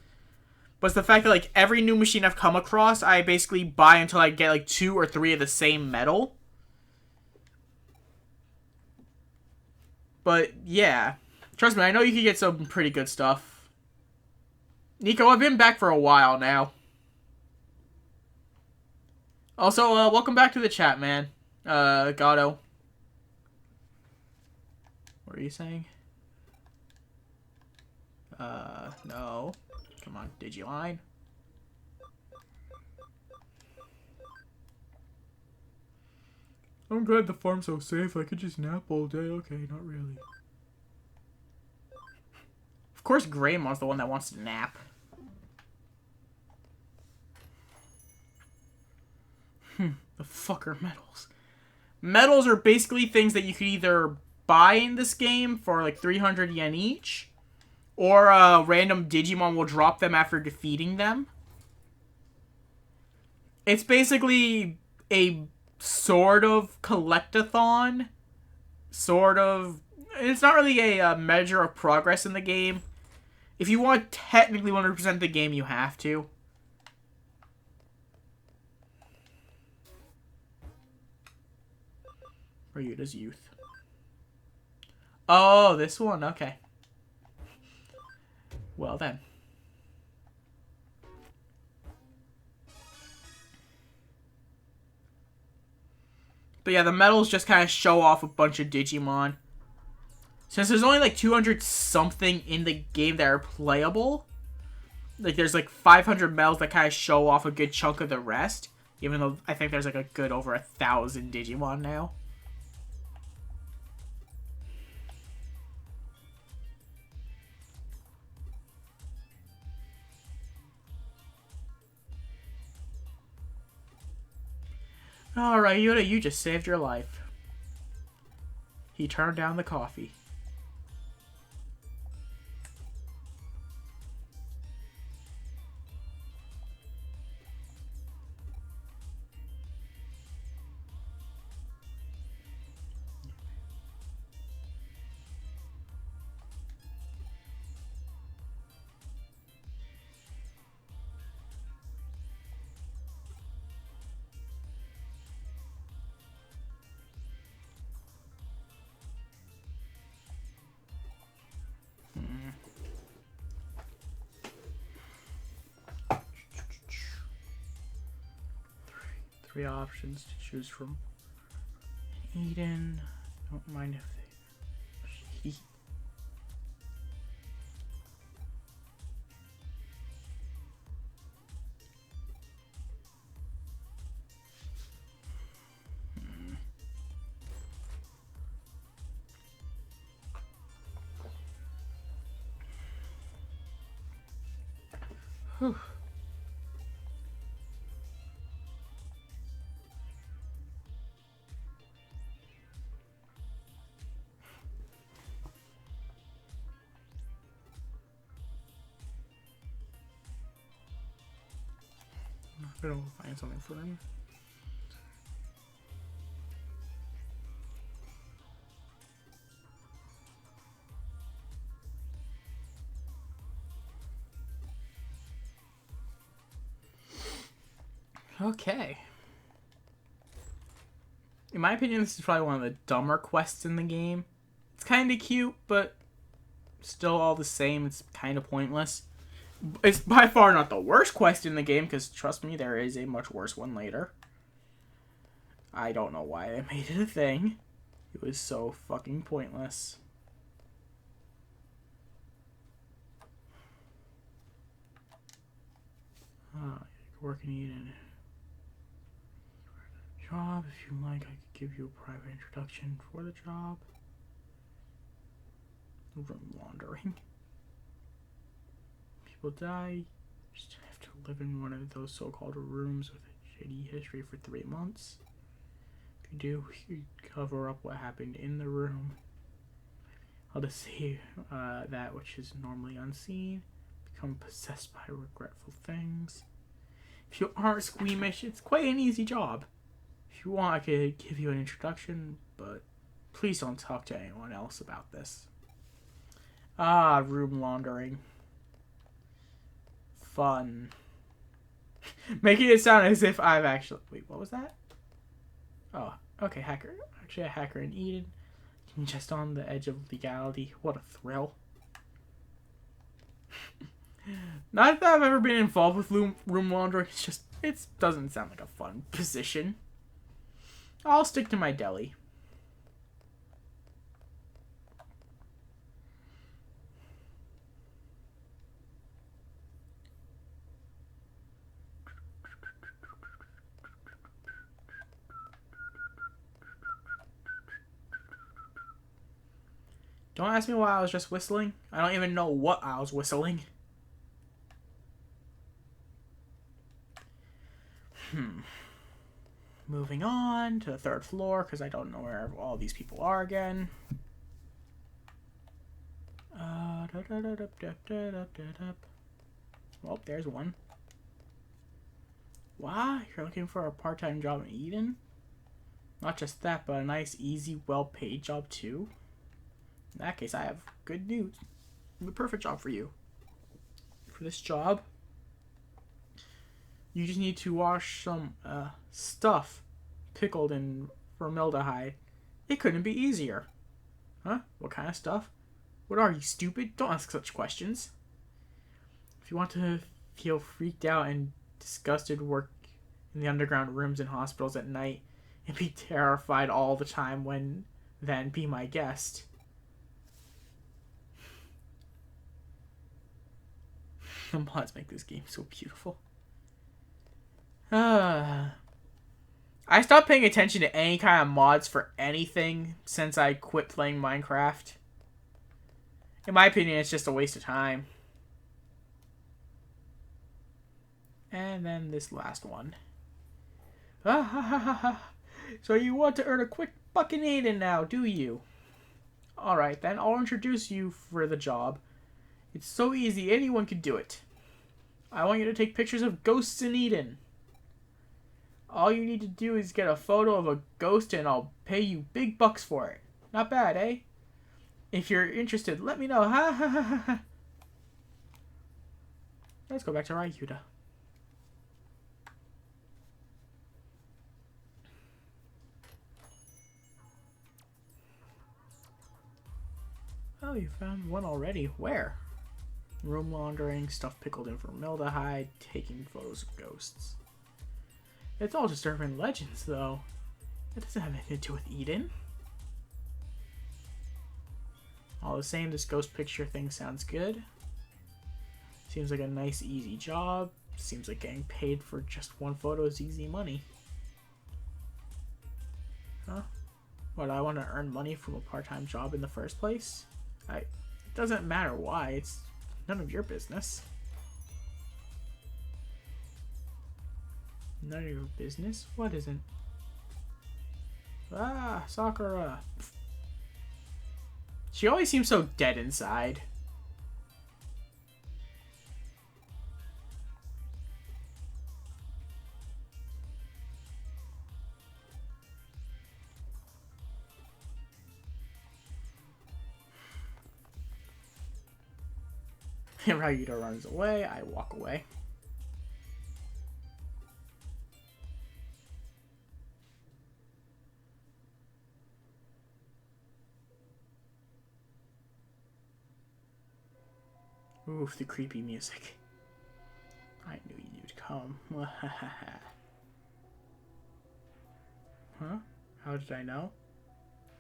But it's the fact that, every new machine I've come across, I basically buy until I get, 2 or 3 of the same medal. But, yeah. Trust me, I know you can get some pretty good stuff. Nico, I've been back for a while now. Also, welcome back to the chat, man. Gato. What are you saying? No. Come on, Digiline. I'm glad the farm's so safe. I could just nap all day. Okay, not really. Of course, Greymon's the one that wants to nap. The fucker medals. Medals are basically things that you could either buy in this game for 300 yen each, or a random Digimon will drop them after defeating them. It's basically a sort of collectathon. Sort of. It's not really a measure of progress in the game. If you want technically 100% the game, you have to. Ryuta's Youth. Oh, this one? Okay. Well then. But yeah, the medals just kind of show off a bunch of Digimon. Since there's only like 200 something in the game that are playable, like there's like 500 medals that kind of show off a good chunk of the rest. Even though I think there's like a good over 1,000 Digimon now. Alright, Yoda, you just saved your life. He turned down the coffee. Three options to choose from. Eden. Don't mind if they. Whew. I'm gonna find something for him. Okay. In my opinion, this is probably one of the dumber quests in the game. It's kind of cute, but still all the same. It's kind of pointless. It's by far not the worst quest in the game, because trust me, there is a much worse one later. I don't know why I made it a thing. It was so fucking pointless. Working Eden. Job, if you like, I could give you a private introduction for the job. Room wandering. People die. You just have to live in one of those so-called rooms with a shady history for 3 months. If you do, you cover up what happened in the room. I'll just see that which is normally unseen. Become possessed by regretful things. If you aren't squeamish, it's quite an easy job. If you want, I could give you an introduction, but please don't talk to anyone else about this. Ah, room laundering. Fun. Making it sound as if I've actually... Wait, what was that? Oh, okay, hacker. Actually, a hacker in Eden. Just on the edge of legality. What a thrill. Not that I've ever been involved with room laundering. It's just... It doesn't sound like a fun position. I'll stick to my deli. Don't ask me why I was just whistling. I don't even know what I was whistling. Moving on to the 3rd floor, because I don't know where all these people are again. Well, there's one. Wow, you're looking for a part-time job in Eden? Not just that, but a nice, easy, well-paid job too. In that case, I have good news. The perfect job for you. For this job, you just need to wash some stuff pickled in formaldehyde. It couldn't be easier. Huh? What kind of stuff? What are you, stupid? Don't ask such questions. If you want to feel freaked out and disgusted, work in the underground rooms in hospitals at night and be terrified all the time, then be my guest. Mods make this game so beautiful. I stopped paying attention to any kind of mods for anything since I quit playing Minecraft. In my opinion, it's just a waste of time. And then this last one. So you want to earn a quick buck in Eden now, do you? Alright then, I'll introduce you for the job. It's so easy, anyone could do it. I want you to take pictures of ghosts in Eden. All you need to do is get a photo of a ghost and I'll pay you big bucks for it. Not bad, eh? If you're interested, let me know. Let's go back to Ryuta. Oh, you found one already. Where? Room laundering, stuff pickled in formaldehyde, taking photos of ghosts. It's all just urban legends, though. It doesn't have anything to do with Eden. All the same, this ghost picture thing sounds good. Seems like a nice, easy job. Seems like getting paid for just one photo is easy money. Huh? What, I want to earn money from a part-time job in the first place? It doesn't matter why. It's none of your business. None of your business? What isn't? Ah, Sakura. She always seems so dead inside. Ryuta runs away. I walk away. Oof, the creepy music. I knew you'd come. Huh? How did I know?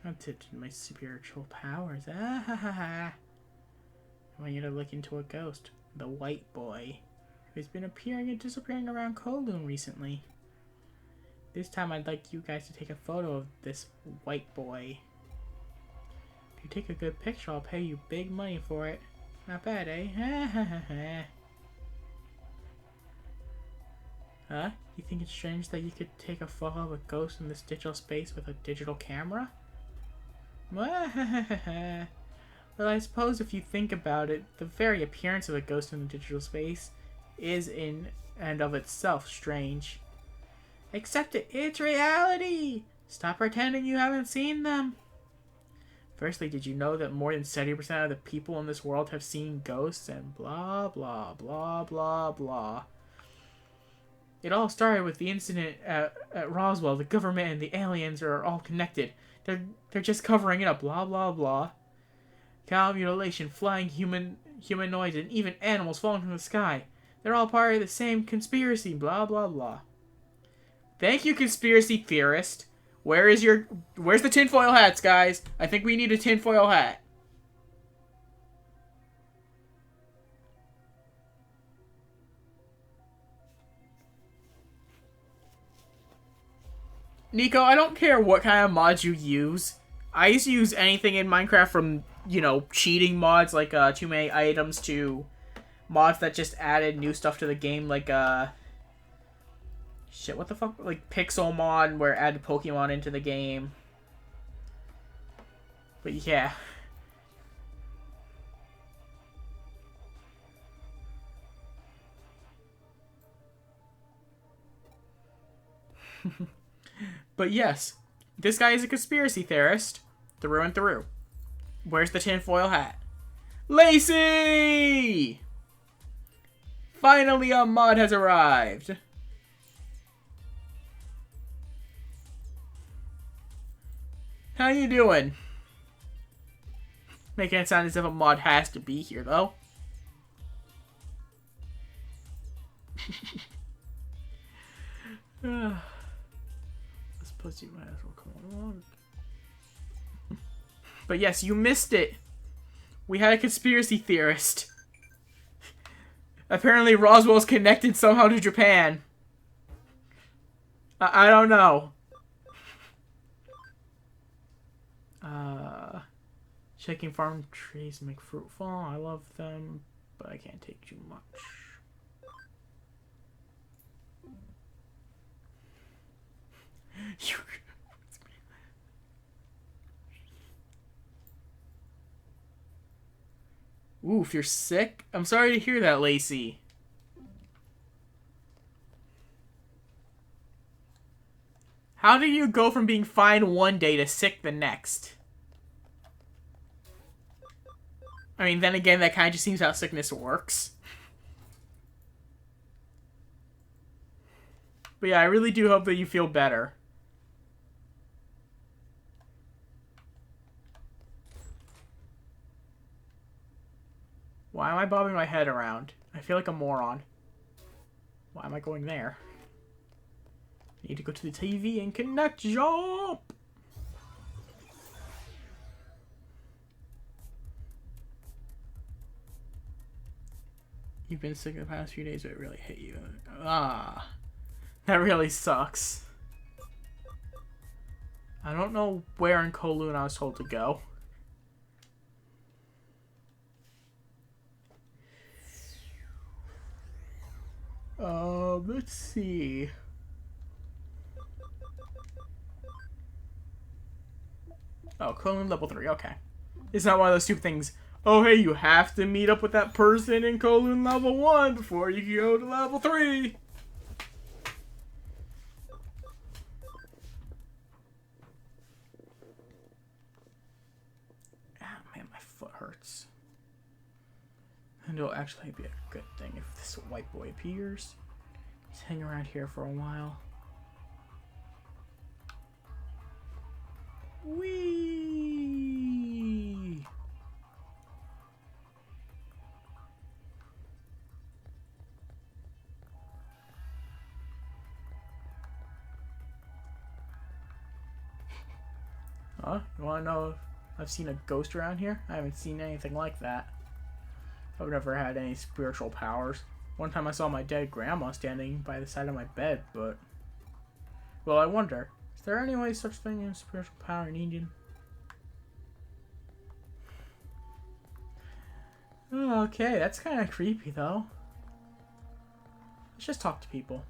I'm tipped in my spiritual powers. I want you to look into a ghost. The white boy. Who's been appearing and disappearing around Kowloon recently. This time I'd like you guys to take a photo of this white boy. If you take a good picture, I'll pay you big money for it. Not bad, eh? Huh? You think it's strange that you could take a photo of a ghost in this digital space with a digital camera? Well, I suppose if you think about it, the very appearance of a ghost in the digital space is in and of itself strange. Accept it, it's reality! Stop pretending you haven't seen them! Firstly, did you know that more than 70% of the people in this world have seen ghosts and blah blah blah blah blah. It all started with the incident at Roswell. The government and the aliens are all connected. They're just covering it up. Blah blah blah. Cow mutilation, flying humanoids, and even animals falling from the sky. They're all part of the same conspiracy. Blah blah blah. Thank you, conspiracy theorist. Where's the tinfoil hats, guys? I think we need a tinfoil hat. Nico, I don't care what kind of mods you use. I used to use anything in Minecraft from, you know, cheating mods like too many items to mods that just added new stuff to the game like shit, what the fuck? Like Pixel mod where it added Pokemon into the game. But yeah. But yes, this guy is a conspiracy theorist through and through. Where's the tinfoil hat? Lacey! Finally a mod has arrived. How you doing? Making it sound as if a mod has to be here, though. I suppose you might as well come along. But yes, you missed it. We had a conspiracy theorist. Apparently Roswell's connected somehow to Japan. I don't know. Checking farm trees make fruit fall. I love them, but I can't take too much. Ooh, if you're sick, I'm sorry to hear that, Lacey. How do you go from being fine one day to sick the next? I mean, then again, that kind of just seems how sickness works. But yeah, I really do hope that you feel better. Why am I bobbing my head around? I feel like a moron. Why am I going there? I need to go to the TV and connect jump! You've been sick the past few days, but it really hit you. Ah. That really sucks. I don't know where in Kowloon I was told to go. Let's see. Oh, Kowloon level 3, okay. It's not one of those stupid things. Oh, hey, you have to meet up with that person in Kowloon level 1 before you can go to level 3. Ah, man, my foot hurts. And it'll actually be a good thing if this white boy appears. Just hang around here for a while. Whee! Huh? You wanna know if I've seen a ghost around here? I haven't seen anything like that. I've never had any spiritual powers. One time I saw my dead grandma standing by the side of my bed, but... Well, I wonder, is there any way such thing as spiritual power in Indian? Oh, okay, that's kind of creepy, though. Let's just talk to people.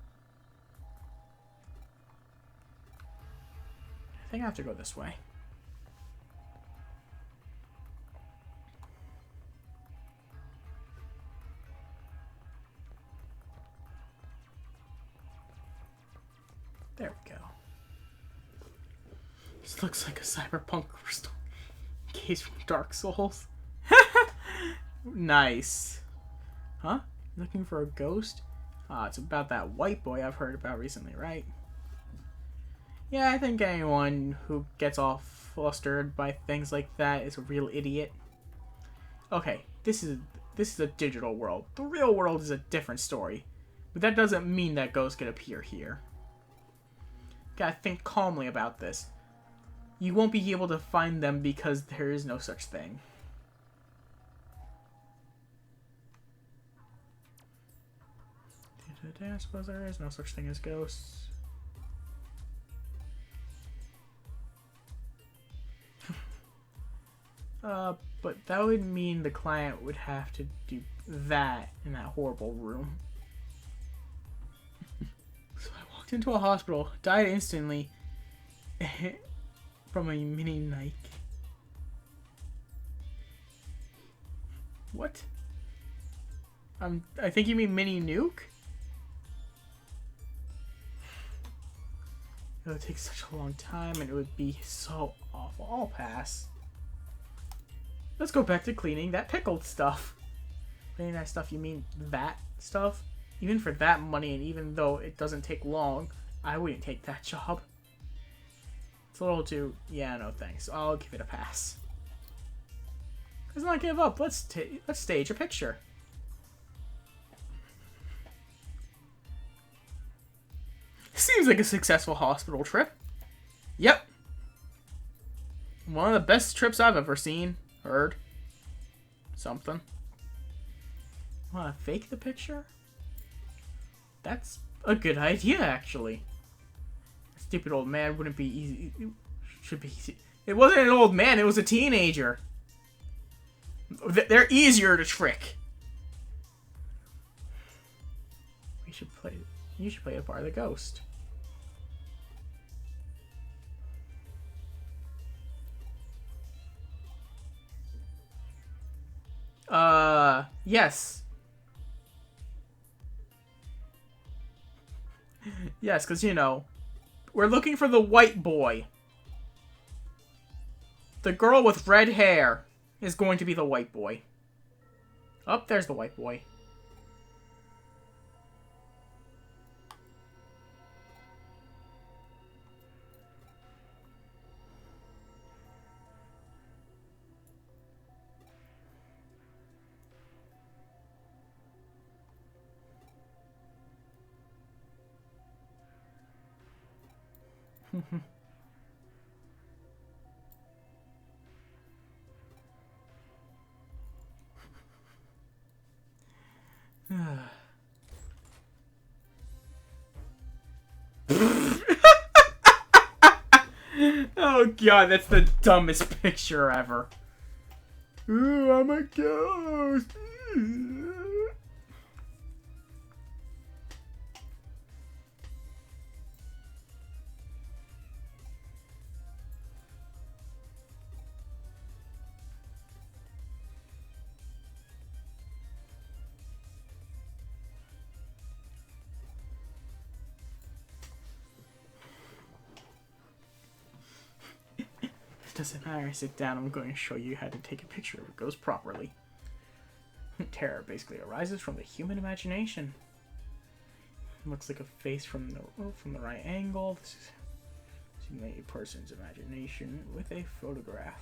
I think I have to go this way. There we go. This looks like a cyberpunk case from Dark Souls. Nice. Huh? Looking for a ghost? It's about that white boy I've heard about recently, right? Yeah, I think anyone who gets all flustered by things like that is a real idiot. Okay, this is a digital world. The real world is a different story. But that doesn't mean that ghosts can appear here. Gotta think calmly about this. You won't be able to find them because there is no such thing. I suppose there is no such thing as ghosts. But that would mean the client would have to do that in that horrible room. So I walked into a hospital, died instantly from a mini Nike. What? I think you mean mini nuke? It would take such a long time and it would be so awful. I'll pass. Let's go back to cleaning that pickled stuff. Cleaning that stuff, you mean that stuff? Even for that money, and even though it doesn't take long, I wouldn't take that job. It's a little too... Yeah, no thanks. I'll give it a pass. Let's not give up. Let's stage a picture. Seems like a successful hospital trip. Yep. One of the best trips I've ever seen. Heard. Something. Want to fake the picture? That's a good idea, actually. A stupid old man wouldn't be easy. It should be easy. It wasn't an old man, it was a teenager. They're easier to trick. You should play a part of the ghost. Yes. Yes, because, you know, we're looking for the white boy. The girl with red hair is going to be the white boy. Oh, there's the white boy. Oh god, that's the dumbest picture ever. Ooh, I'm a ghost. Doesn't matter, sit down, I'm going to show you how to take a picture of a ghost properly. Terror basically arises from the human imagination. It looks like a face from the right angle. This is simulate a person's imagination with a photograph.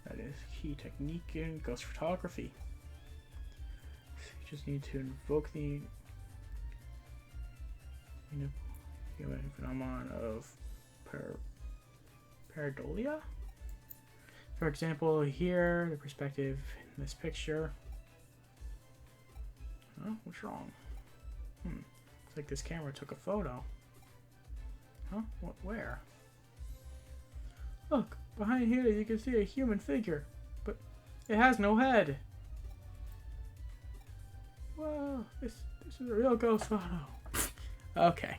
That is key technique in ghost photography. You just need to invoke the human phenomenon of pareidolia. For example, here, the perspective in this picture. Huh? What's wrong? Looks like this camera took a photo. Huh? What? Where? Look, behind here you can see a human figure, but it has no head. Whoa, this is a real ghost photo. Okay.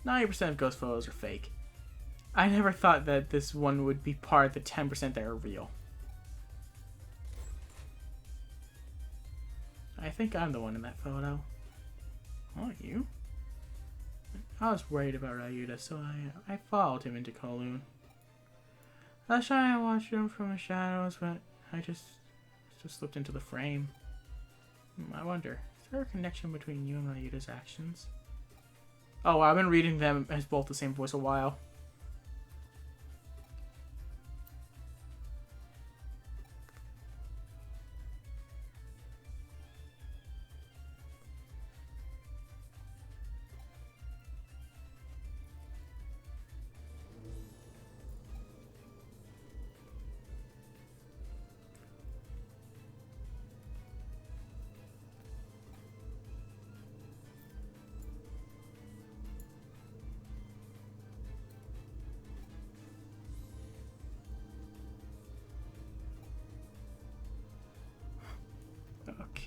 90% of ghost photos are fake. I never thought that this one would be part of the 10% that are real. I think I'm the one in that photo. Aren't you? I was worried about Ryuta, so I followed him into Kowloon. I was trying to watch him from the shadows, but I just slipped into the frame. I wonder, is there a connection between you and Ryuta's actions? Oh, I've been reading them as both the same voice a while.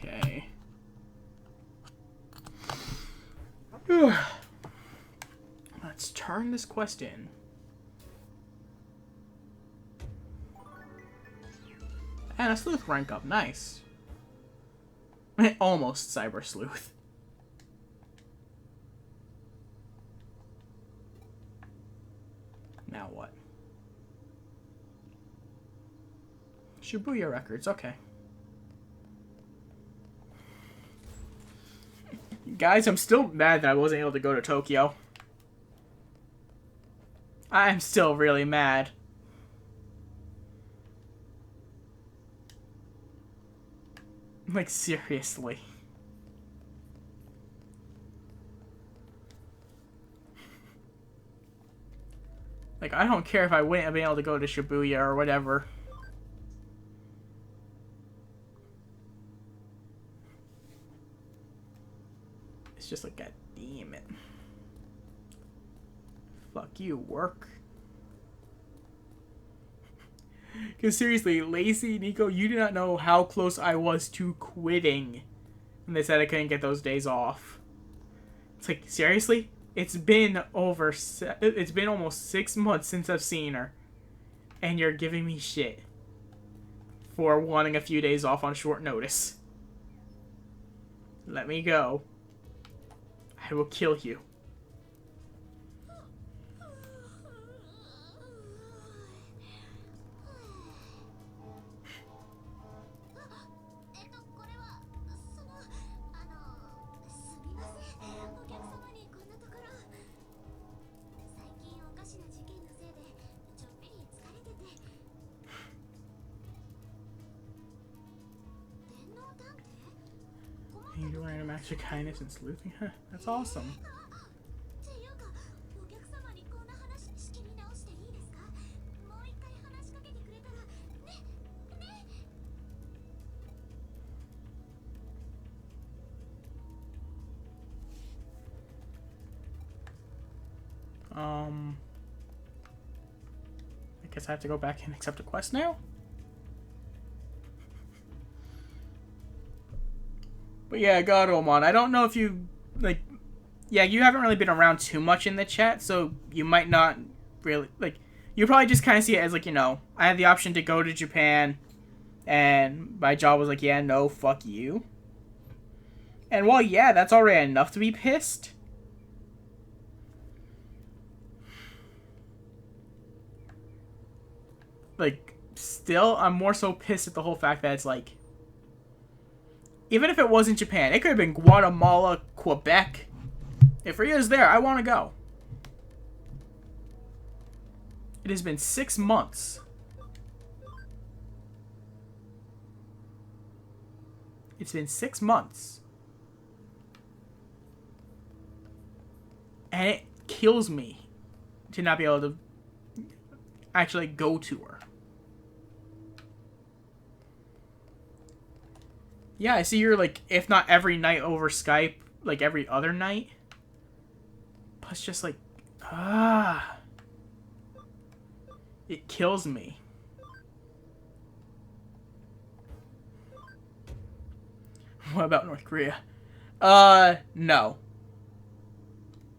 Okay. Let's turn this quest in. And a sleuth rank up, nice. Almost cyber sleuth. Now what? Shibuya records, okay. Guys, I'm still mad that I wasn't able to go to Tokyo. I'm still really mad. Like, seriously. Like, I don't care if I wouldn't have been able to go to Shibuya or whatever. It's just like, god damn it. Fuck you, work. Because seriously, Lacey, Nico, you do not know how close I was to quitting when they said I couldn't get those days off. It's like, seriously? It's been almost 6 months since I've seen her. And you're giving me shit for wanting a few days off on short notice. Let me go. I will kill you. You learn a master kindness and sleuthing? Huh, that's awesome. I guess I have to go back and accept a quest now? But yeah, Godomon, I don't know if you, like, yeah, you haven't really been around too much in the chat, so you might not really, like, you probably just kind of see it as, like, you know, I had the option to go to Japan, and my job was like, yeah, no, fuck you. And while, yeah, that's already enough to be pissed, like, still, I'm more so pissed at the whole fact that it's like, even if it wasn't Japan, it could have been Guatemala, Quebec. If Rio's there, I want to go. It has been 6 months. It's been 6 months. And it kills me to not be able to actually go to her. Yeah, I see you're, like, if not every night over Skype, like, every other night. But it's just, like, it kills me. What about North Korea? No.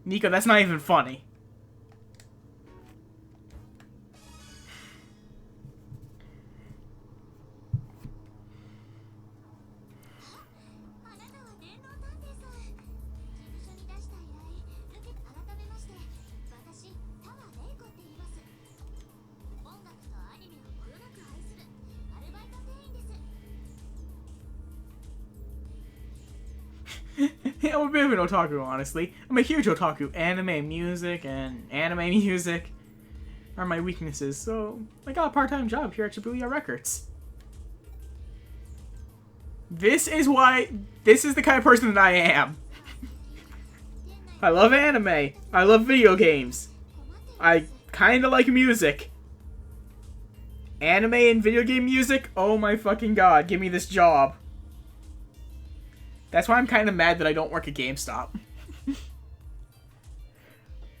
Nico, that's not even funny. Yeah, I'm a bit of an otaku, honestly. I'm a huge otaku. Anime music and anime music are my weaknesses, so I got a part-time job here at Shibuya Records. This is the kind of person that I am. I love anime. I love video games. I kinda like music. Anime and video game music? Oh my fucking god, give me this job. That's why I'm kind of mad that I don't work at GameStop. There's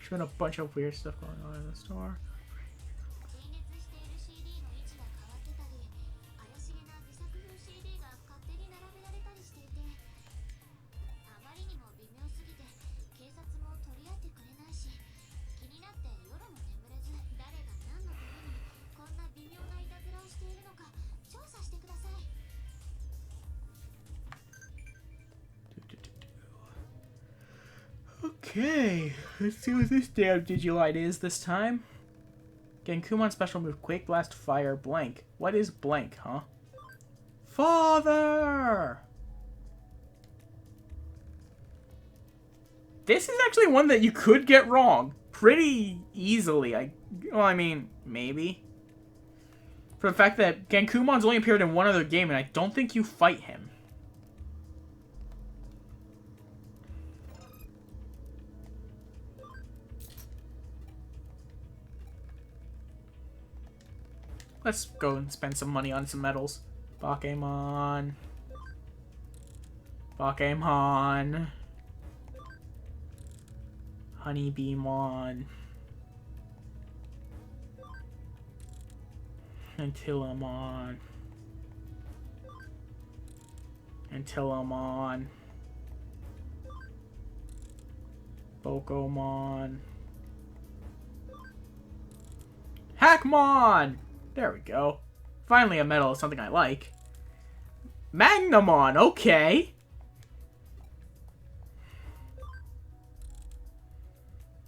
been a bunch of weird stuff going on in the store. Okay, let's see what this damn Digilight is this time. Genkumon special move, Quake Blast, Fire, blank. What is blank, huh? Father! This is actually one that you could get wrong pretty easily. Well, I mean, maybe. For the fact that Genkumon's only appeared in one other game, and I don't think you fight him. Let's go and spend some money on some medals. Bakemon. Bakemon. Honeybeemon. Antillamon. Antillamon. Pokemon. Hackmon! There we go. Finally a medal is something I like. Magnamon, okay.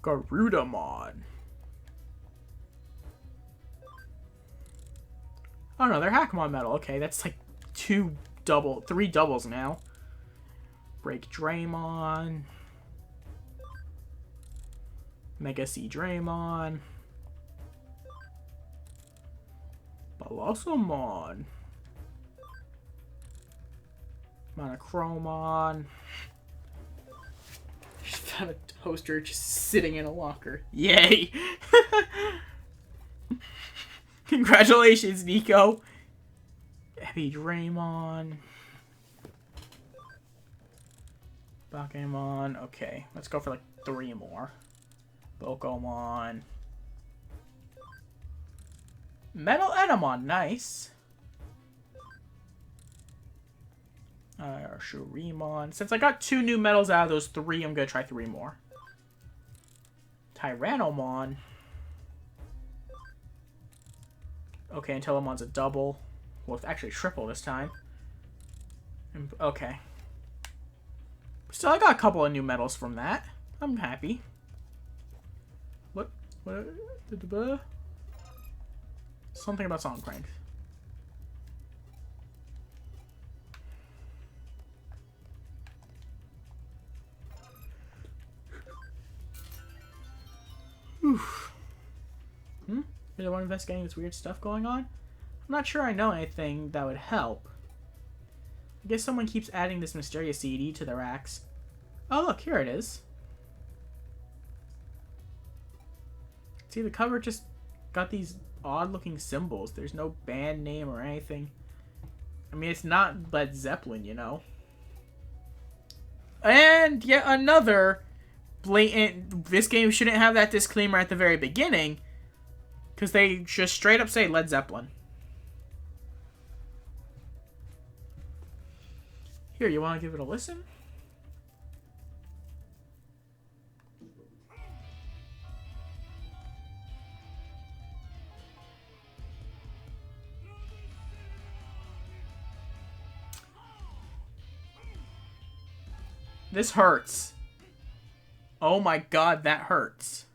Garudamon. Oh no, they're Hackmon medal. Okay, that's like three doubles now. Break Draymon. Mega C Draymon. Balossomon. Monochromon. Just found a toaster just sitting in a locker. Yay! Congratulations, Nico. Heavy Draymon. Pokemon. Okay, let's go for like 3 more. Pokemon. Metal Enamon, nice. Shurimon. Since I got 2 new medals out of those 3, I'm gonna try 3 more. Tyrannomon. Okay, Antillamon's a double. Well, it's actually triple this time. Okay. Still, I got a couple of new medals from that. I'm happy. What? Something about Song Crank. Oof. You don't want to investigating this weird stuff going on? I'm not sure I know anything that would help. I guess someone keeps adding this mysterious CD to the racks. Oh look, here it is. See, the cover just got these odd looking symbols. There's no band name or anything. I mean, it's not Led Zeppelin, you know. And yet another blatant, this game shouldn't have that disclaimer at the very beginning, because they just straight up say Led Zeppelin. Here, you want to give it a listen? This hurts. Oh my god, that hurts.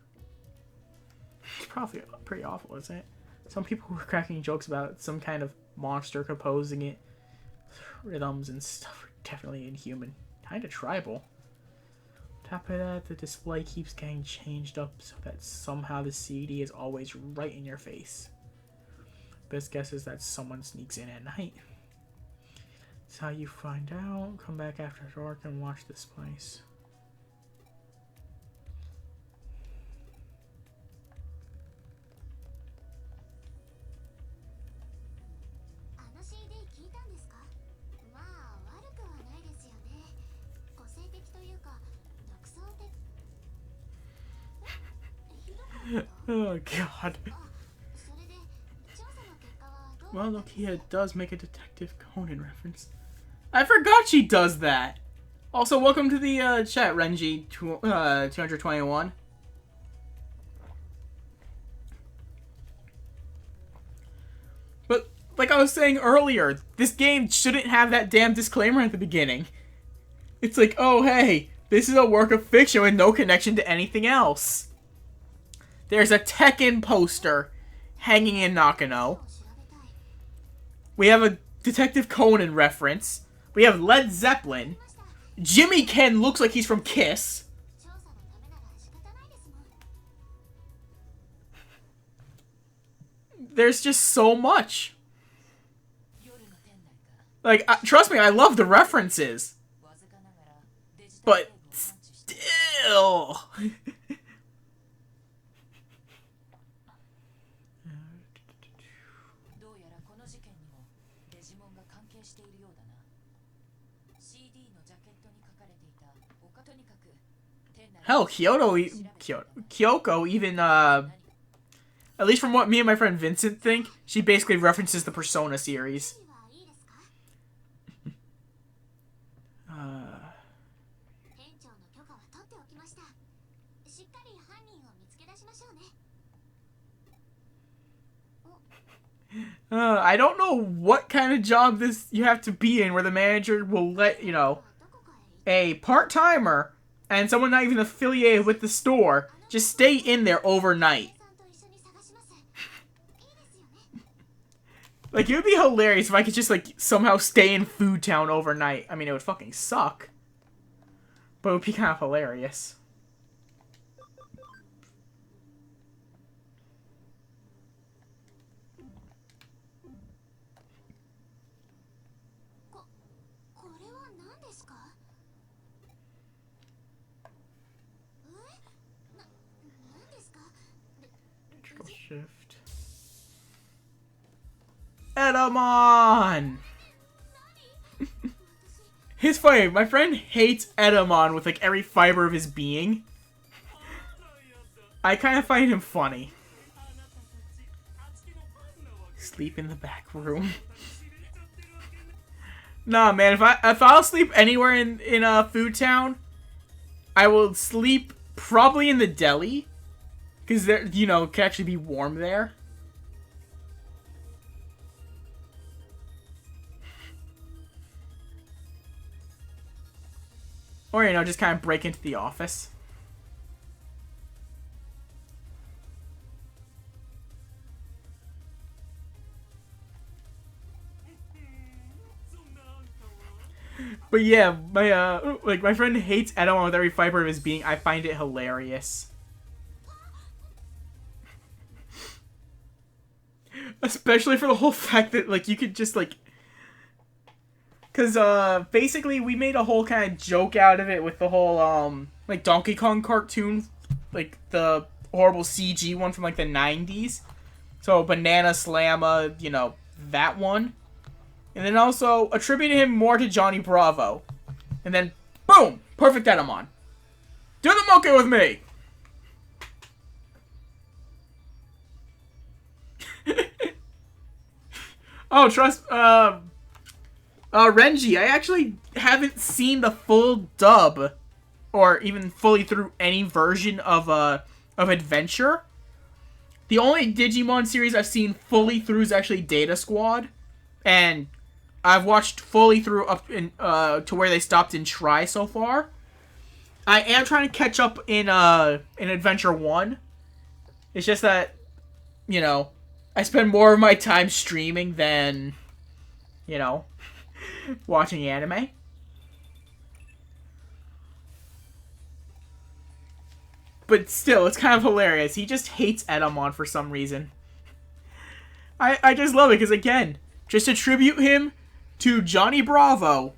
It's probably pretty awful, isn't it? Some people were cracking jokes about some kind of monster composing it. Rhythms and stuff are definitely inhuman. Kinda tribal. Top of that, the display keeps getting changed up so that somehow the CD is always right in your face. Best guess is that someone sneaks in at night. That's how you find out. Come back after dark and watch this place. Oh god. Well, Nokia does make a Detective Conan reference. I forgot she does that. Also, welcome to the chat, Renji 221. But like I was saying earlier, this game shouldn't have that damn disclaimer at the beginning. It's like, oh hey, this is a work of fiction with no connection to anything else. There's a Tekken poster hanging in Nakano. We have a Detective Conan reference. We have Led Zeppelin. Jimmy Ken looks like he's from Kiss. There's just so much. Like, trust me, I love the references. But still... Hell, Kyoko even, at least from what me and my friend Vincent think, she basically references the Persona series. I don't know what kind of job you have to be in where the manager will let, a part-timer and someone not even affiliated with the store just stay in there overnight. Like, it would be hilarious if I could just, like, somehow stay in Food Town overnight. I mean, it would fucking suck. But it would be kind of hilarious. Shift. Edamon! He's funny. My friend hates Edamon with, like, every fiber of his being. I kind of find him funny. Sleep in the back room. Nah, man. If I'll sleep anywhere in Food Town, I will sleep probably in the deli. Because there, it can actually be warm there. Or, just kind of break into the office. But yeah, my friend hates Edamon with every fiber of his being. I find it hilarious. Especially for the whole fact that, like, you could just, like... Because, basically, we made a whole kind of joke out of it with the whole, like, Donkey Kong cartoon. Like, the horrible CG one from, like, the 90s. So, Banana Slamma, that one. And then also attributed him more to Johnny Bravo. And then, boom! Perfect Edamon. Do the monkey with me! Oh, Renji, I actually haven't seen the full dub, or even fully through any version of Adventure. The only Digimon series I've seen fully through is actually Data Squad, and I've watched fully through up in, to where they stopped in Try so far. I am trying to catch up in Adventure 1. It's just that, I spend more of my time streaming than, watching anime. But still, it's kind of hilarious. He just hates Edamon for some reason. I just love it, because again, just attribute him to Johnny Bravo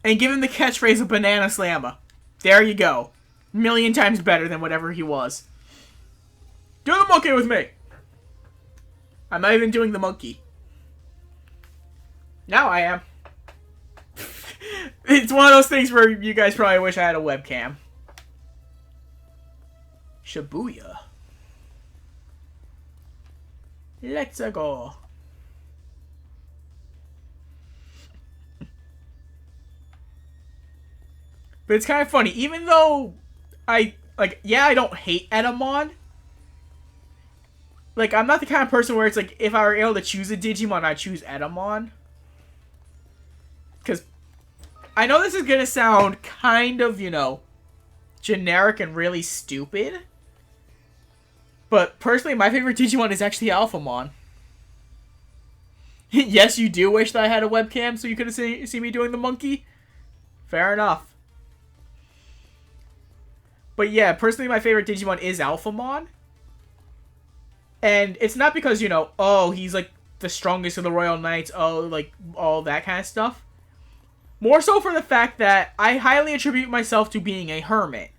and give him the catchphrase of Banana Slamma. There you go. A million times better than whatever he was. Do the monkey with me! I'm not even doing the monkey. Now I am. It's one of those things where you guys probably wish I had a webcam. Shibuya. Let's go. But it's kind of funny. Even though I don't hate Edamon. Like, I'm not the kind of person where it's like, if I were able to choose a Digimon, I'd choose Edamon. Because I know this is going to sound kind of, generic and really stupid. But personally, my favorite Digimon is actually Alphamon. Yes, you do wish that I had a webcam so you could see me doing the monkey? Fair enough. But yeah, personally, my favorite Digimon is Alphamon. And it's not because, oh, he's, like, the strongest of the Royal Knights, oh, like, all that kind of stuff. More so for the fact that I highly attribute myself to being a hermit.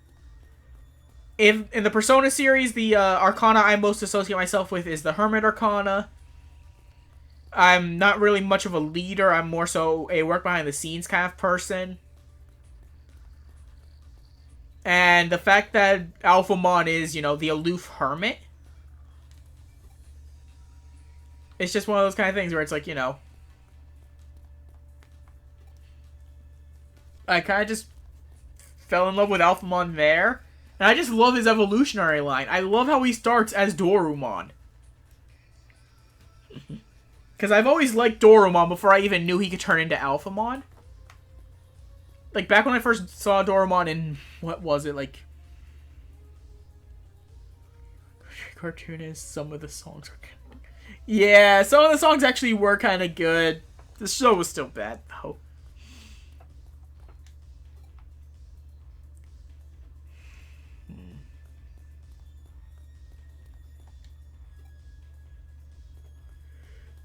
In the Persona series, the Arcana I most associate myself with is the Hermit Arcana. I'm not really much of a leader, I'm more so a work-behind-the-scenes kind of person. And the fact that Alphamon is, you know, the aloof hermit. It's just one of those kind of things where it's like, you know, I kind of just fell in love with Alphamon there. And I just love his evolutionary line. I love how he starts as Dorumon. Because I've always liked Dorumon before I even knew he could turn into Alphamon. Like, back when I first saw Dorumon in, what was it, like... Cartoonist, some of the songs were kind of... Yeah, some of the songs actually were kind of good. The show was still bad, though.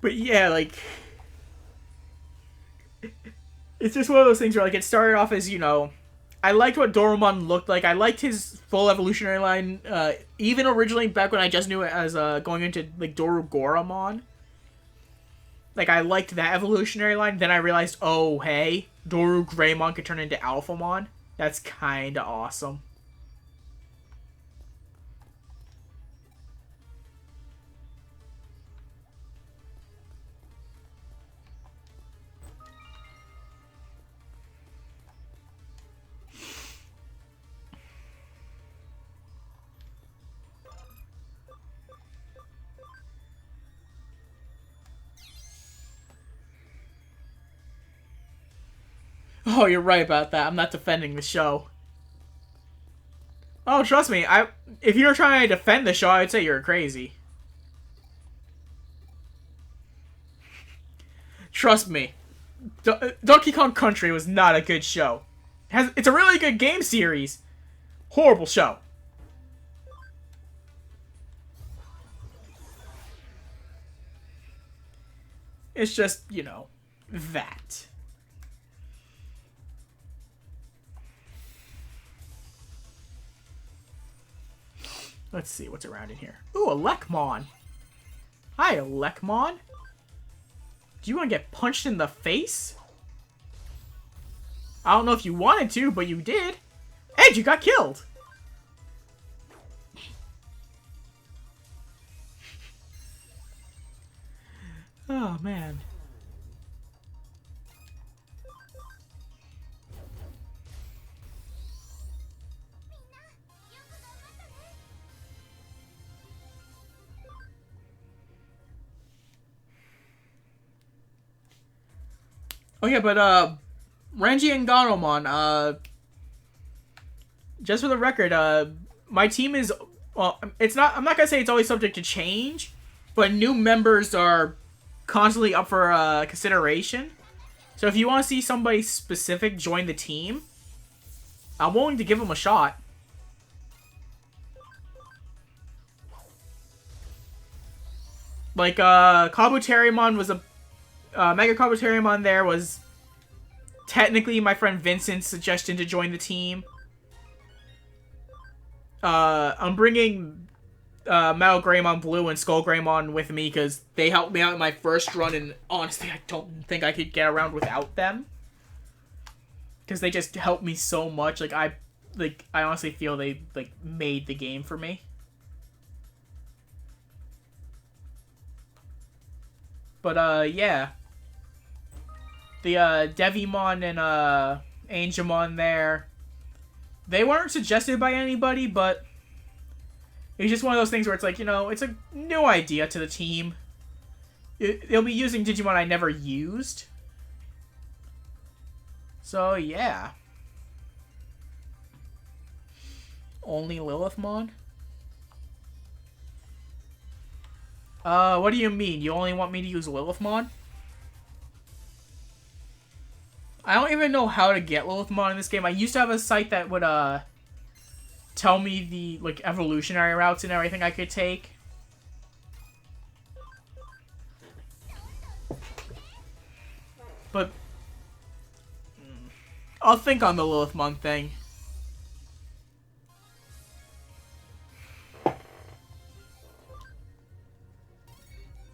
But yeah, like... It's just one of those things where, like, it started off as, you know... I liked what Dorumon looked like. I liked his full evolutionary line. Even originally, back when I just knew it as going into, like, Dorugoramon. Like, I liked that evolutionary line. Then I realized, oh, hey, Dorugoramon could turn into Alphamon. That's kind of awesome. Oh, you're right about that. I'm not defending the show. Oh, trust me. If you're trying to defend the show, I'd say you're crazy. Trust me. Donkey Kong Country was not a good show. It's a really good game series. Horrible show. It's just, you know, that. Let's see what's around in here. Ooh, a Lekmon. Hi, Lekmon. Do you want to get punched in the face? I don't know if you wanted to, but you did. Ed, you got killed. Oh, man. Oh yeah, but Renji and Ganomon, just for the record, my team is, well, I'm not gonna say it's always subject to change, but new members are constantly up for consideration. So if you want to see somebody specific join the team, I'm willing to give them a shot. Like, Kabuterimon was a Mega Kabuterimon there was technically my friend Vincent's suggestion to join the team. I'm bringing Metal Greymon Blue and Skull Greymon with me because they helped me out in my first run, and honestly, I don't think I could get around without them. Because they just helped me so much. I honestly feel they made the game for me. But yeah. The Devimon and Angemon there, they weren't suggested by anybody, but it's just one of those things where it's like, you know, it's a new idea to the team. They'll be using Digimon I never used. So, yeah. Only Lilithmon? What do you mean? You only want me to use Lilithmon? I don't even know how to get Lilithmon in this game. I used to have a site that would, tell me the, like, evolutionary routes and everything I could take. But I'll think on the Lilithmon thing.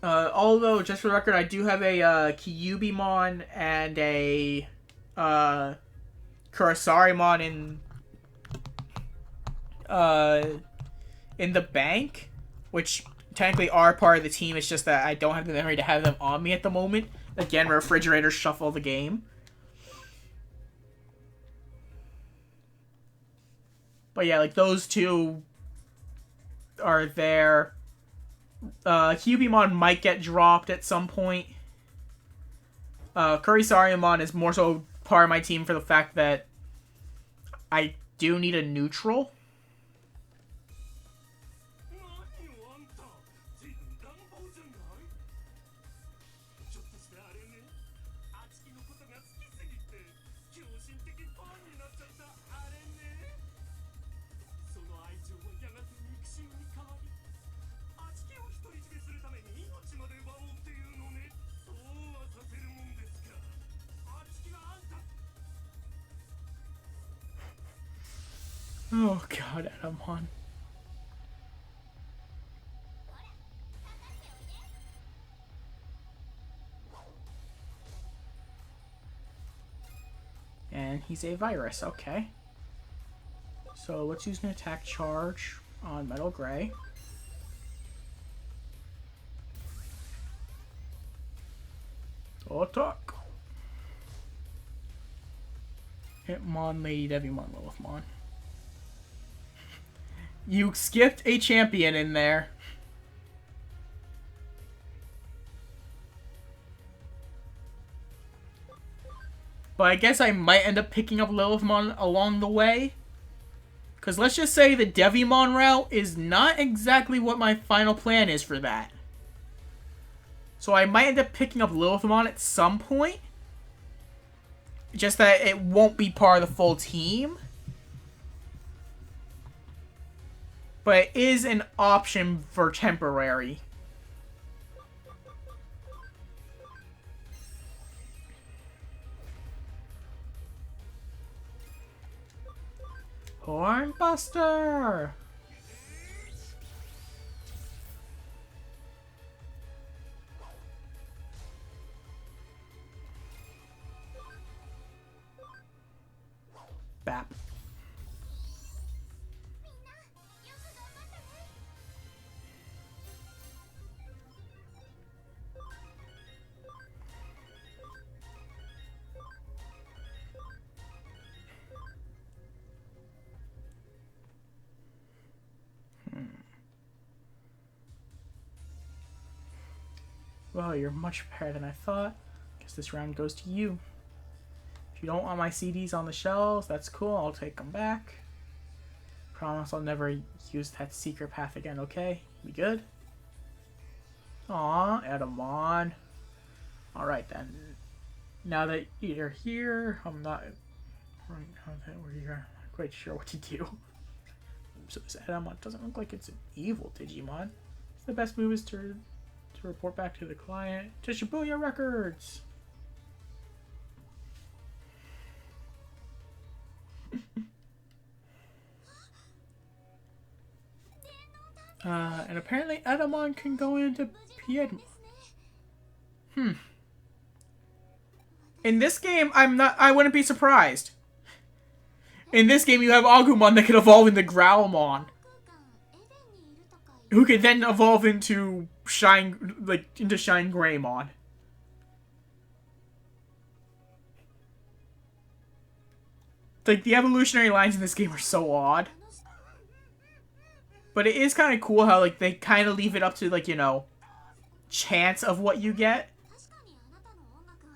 Although, just for the record, I do have a Kyubimon and a Kurasarimon in in the bank, which technically are part of the team. It's just that I don't have the memory to have them on me at the moment. Again, refrigerator shuffle the game. But yeah, like those two are there. Cubimon might get dropped at some point. Kurisariumon is more so part of my team for the fact that I do need a neutral. Oh god, Edamon. And he's a virus, okay. So let's use an attack charge on Metal Gray. Attack! Hitmon, Lady Devimon, Lilithmon. You skipped a champion in there. But I guess I might end up picking up Lilithmon along the way. Because let's just say the Devimon route is not exactly what my final plan is for that. So I might end up picking up Lilithmon at some point. Just that it won't be part of the full team. But it is an option for temporary. Hornbuster! Bap. Well, you're much better than I thought. Guess this round goes to you. If you don't want my CDs on the shelves, that's cool. I'll take them back. Promise I'll never use that secret path again, okay? We good? Aw, Edamon. Alright then. Now that you're here, I'm not quite sure what to do. So this Edamon doesn't look like it's an evil Digimon. The best move is to report back to the client to Shibuya Records. And apparently Edamon can go into Piedmon. In this game, I wouldn't be surprised. In this game, you have Agumon that can evolve into Growlmon, who can then evolve into Shine Greymon. Like, the evolutionary lines in this game are so odd. But it is kind of cool how, like, they kind of leave it up to, like, you know, chance of what you get.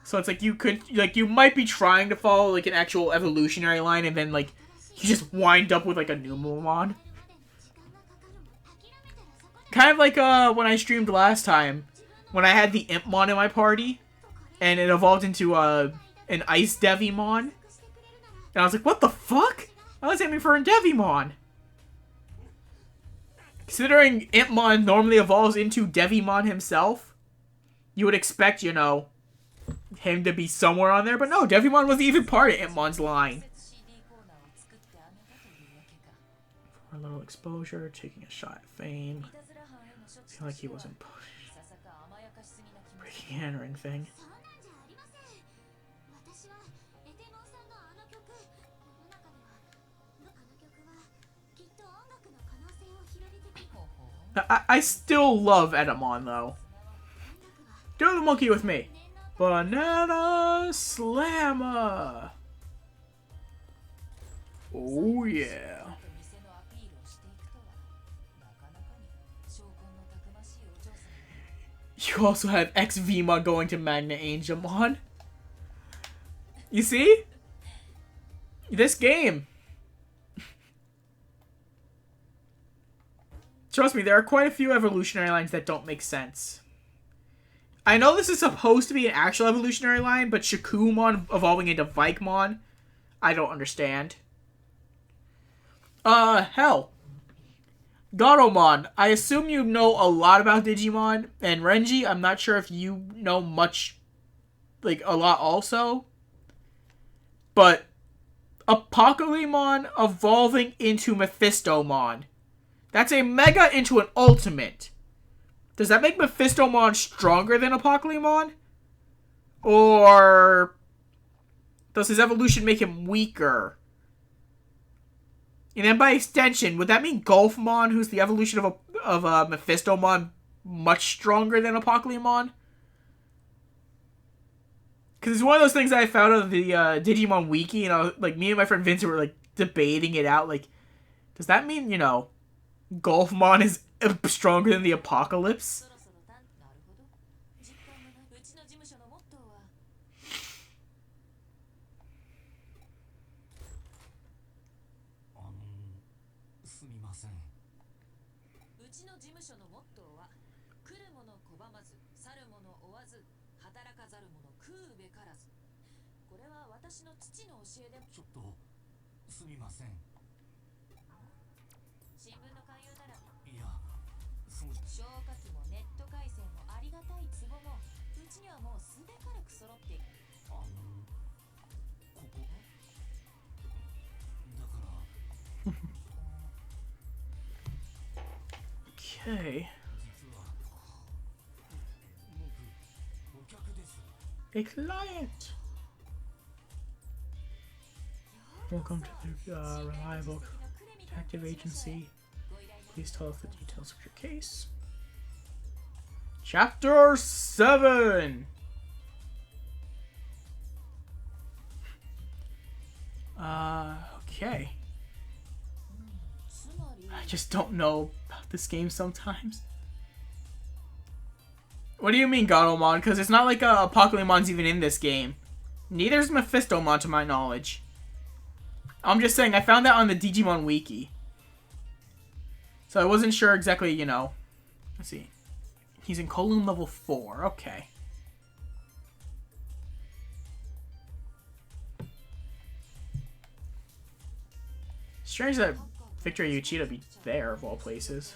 So it's like you might be trying to follow, like, an actual evolutionary line and then, like, you just wind up with, like, a Numemon. Kind of like, when I streamed last time, when I had the Impmon in my party, and it evolved into, an Ice Devimon. And I was like, what the fuck? I was aiming for a Devimon. Considering Impmon normally evolves into Devimon himself, you would expect, you know, him to be somewhere on there. But no, Devimon wasn't even part of Impmon's line. For a little exposure, taking a shot at fame. I feel like he wasn't breaking in or anything. I still love Edamon, though. Do the monkey with me. Banana Slammer. Oh, yeah. You also have X-Vemon going to Magna Angemon. You see? This game. Trust me, there are quite a few evolutionary lines that don't make sense. I know this is supposed to be an actual evolutionary line, but Shakumon evolving into Vikemon, I don't understand. Hell. Garomon, I assume you know a lot about Digimon, and Renji, I'm not sure if you know much, like, a lot also. But Apocalypse evolving into Mephistomon. That's a Mega into an Ultimate. Does that make Mephistomon stronger than Apocalypse? Or does his evolution make him weaker? And then by extension, would that mean Golfmon, who's the evolution of Mephistomon, much stronger than Apocalypse? Because it's one of those things that I found out of the Digimon Wiki, and me and my friend Vincent were like debating it out. Like, does that mean, Golfmon is stronger than the Apocalypse? Okay. A client. Welcome to the reliable detective agency. Please tell us the details of your case. Chapter 7. Okay. I just don't know about this game sometimes. What do you mean, Gatomon? Because it's not like Apocalypsemon's even in this game. Neither is Mephistomon, to my knowledge. I'm just saying, I found that on the Digimon Wiki. So I wasn't sure exactly, Let's see. He's in Kowloon level 4. Okay. Strange that Victor Uchida be there, of all places.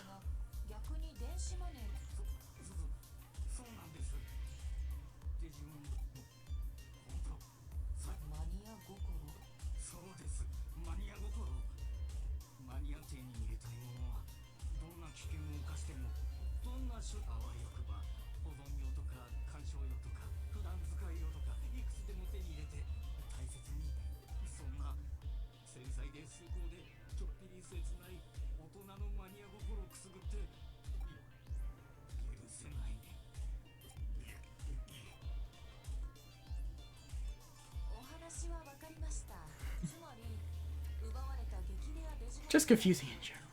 Just confusing in general.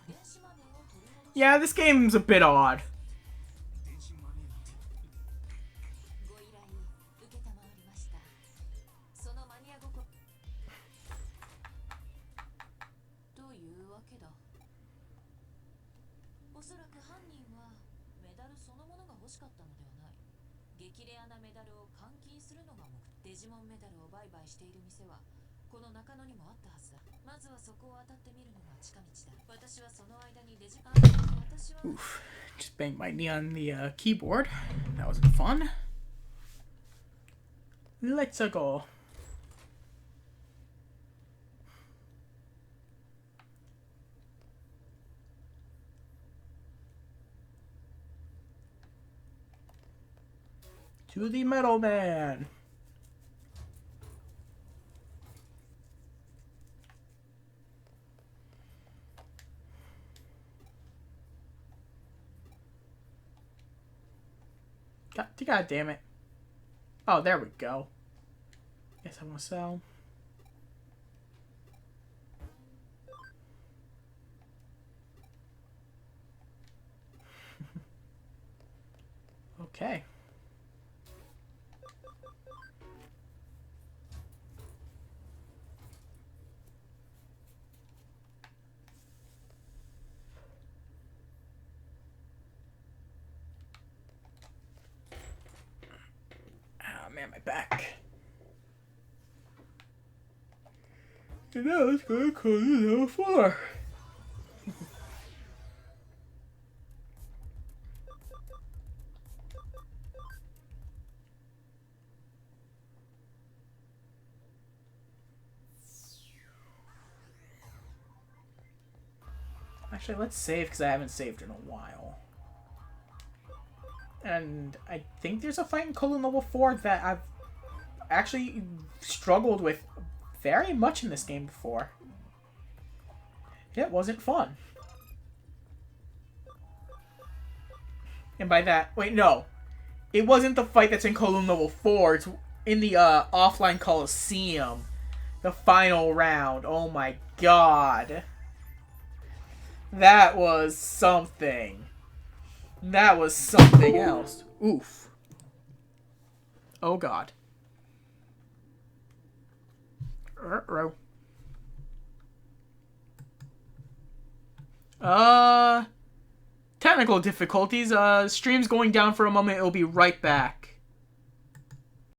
Yeah, this game's a bit odd. Oof. Just banged my knee on the keyboard. That wasn't fun. Let's go. To the Metal Man. God damn it. Oh, there we go. Guess I want to sell. Okay. Oh man, my back. And now it's gonna close it level 4. Actually, let's save because I haven't saved in a while. And I think there's a fight in Colon level 4 that I've actually struggled with very much in this game before. It wasn't fun. And by that, wait, no. It wasn't the fight that's in Colon level 4. It's in the offline Coliseum. The final round. Oh my god. That was something. That was something else. Oof. Oh god. Technical difficulties. Stream's going down for a moment. It'll be right back.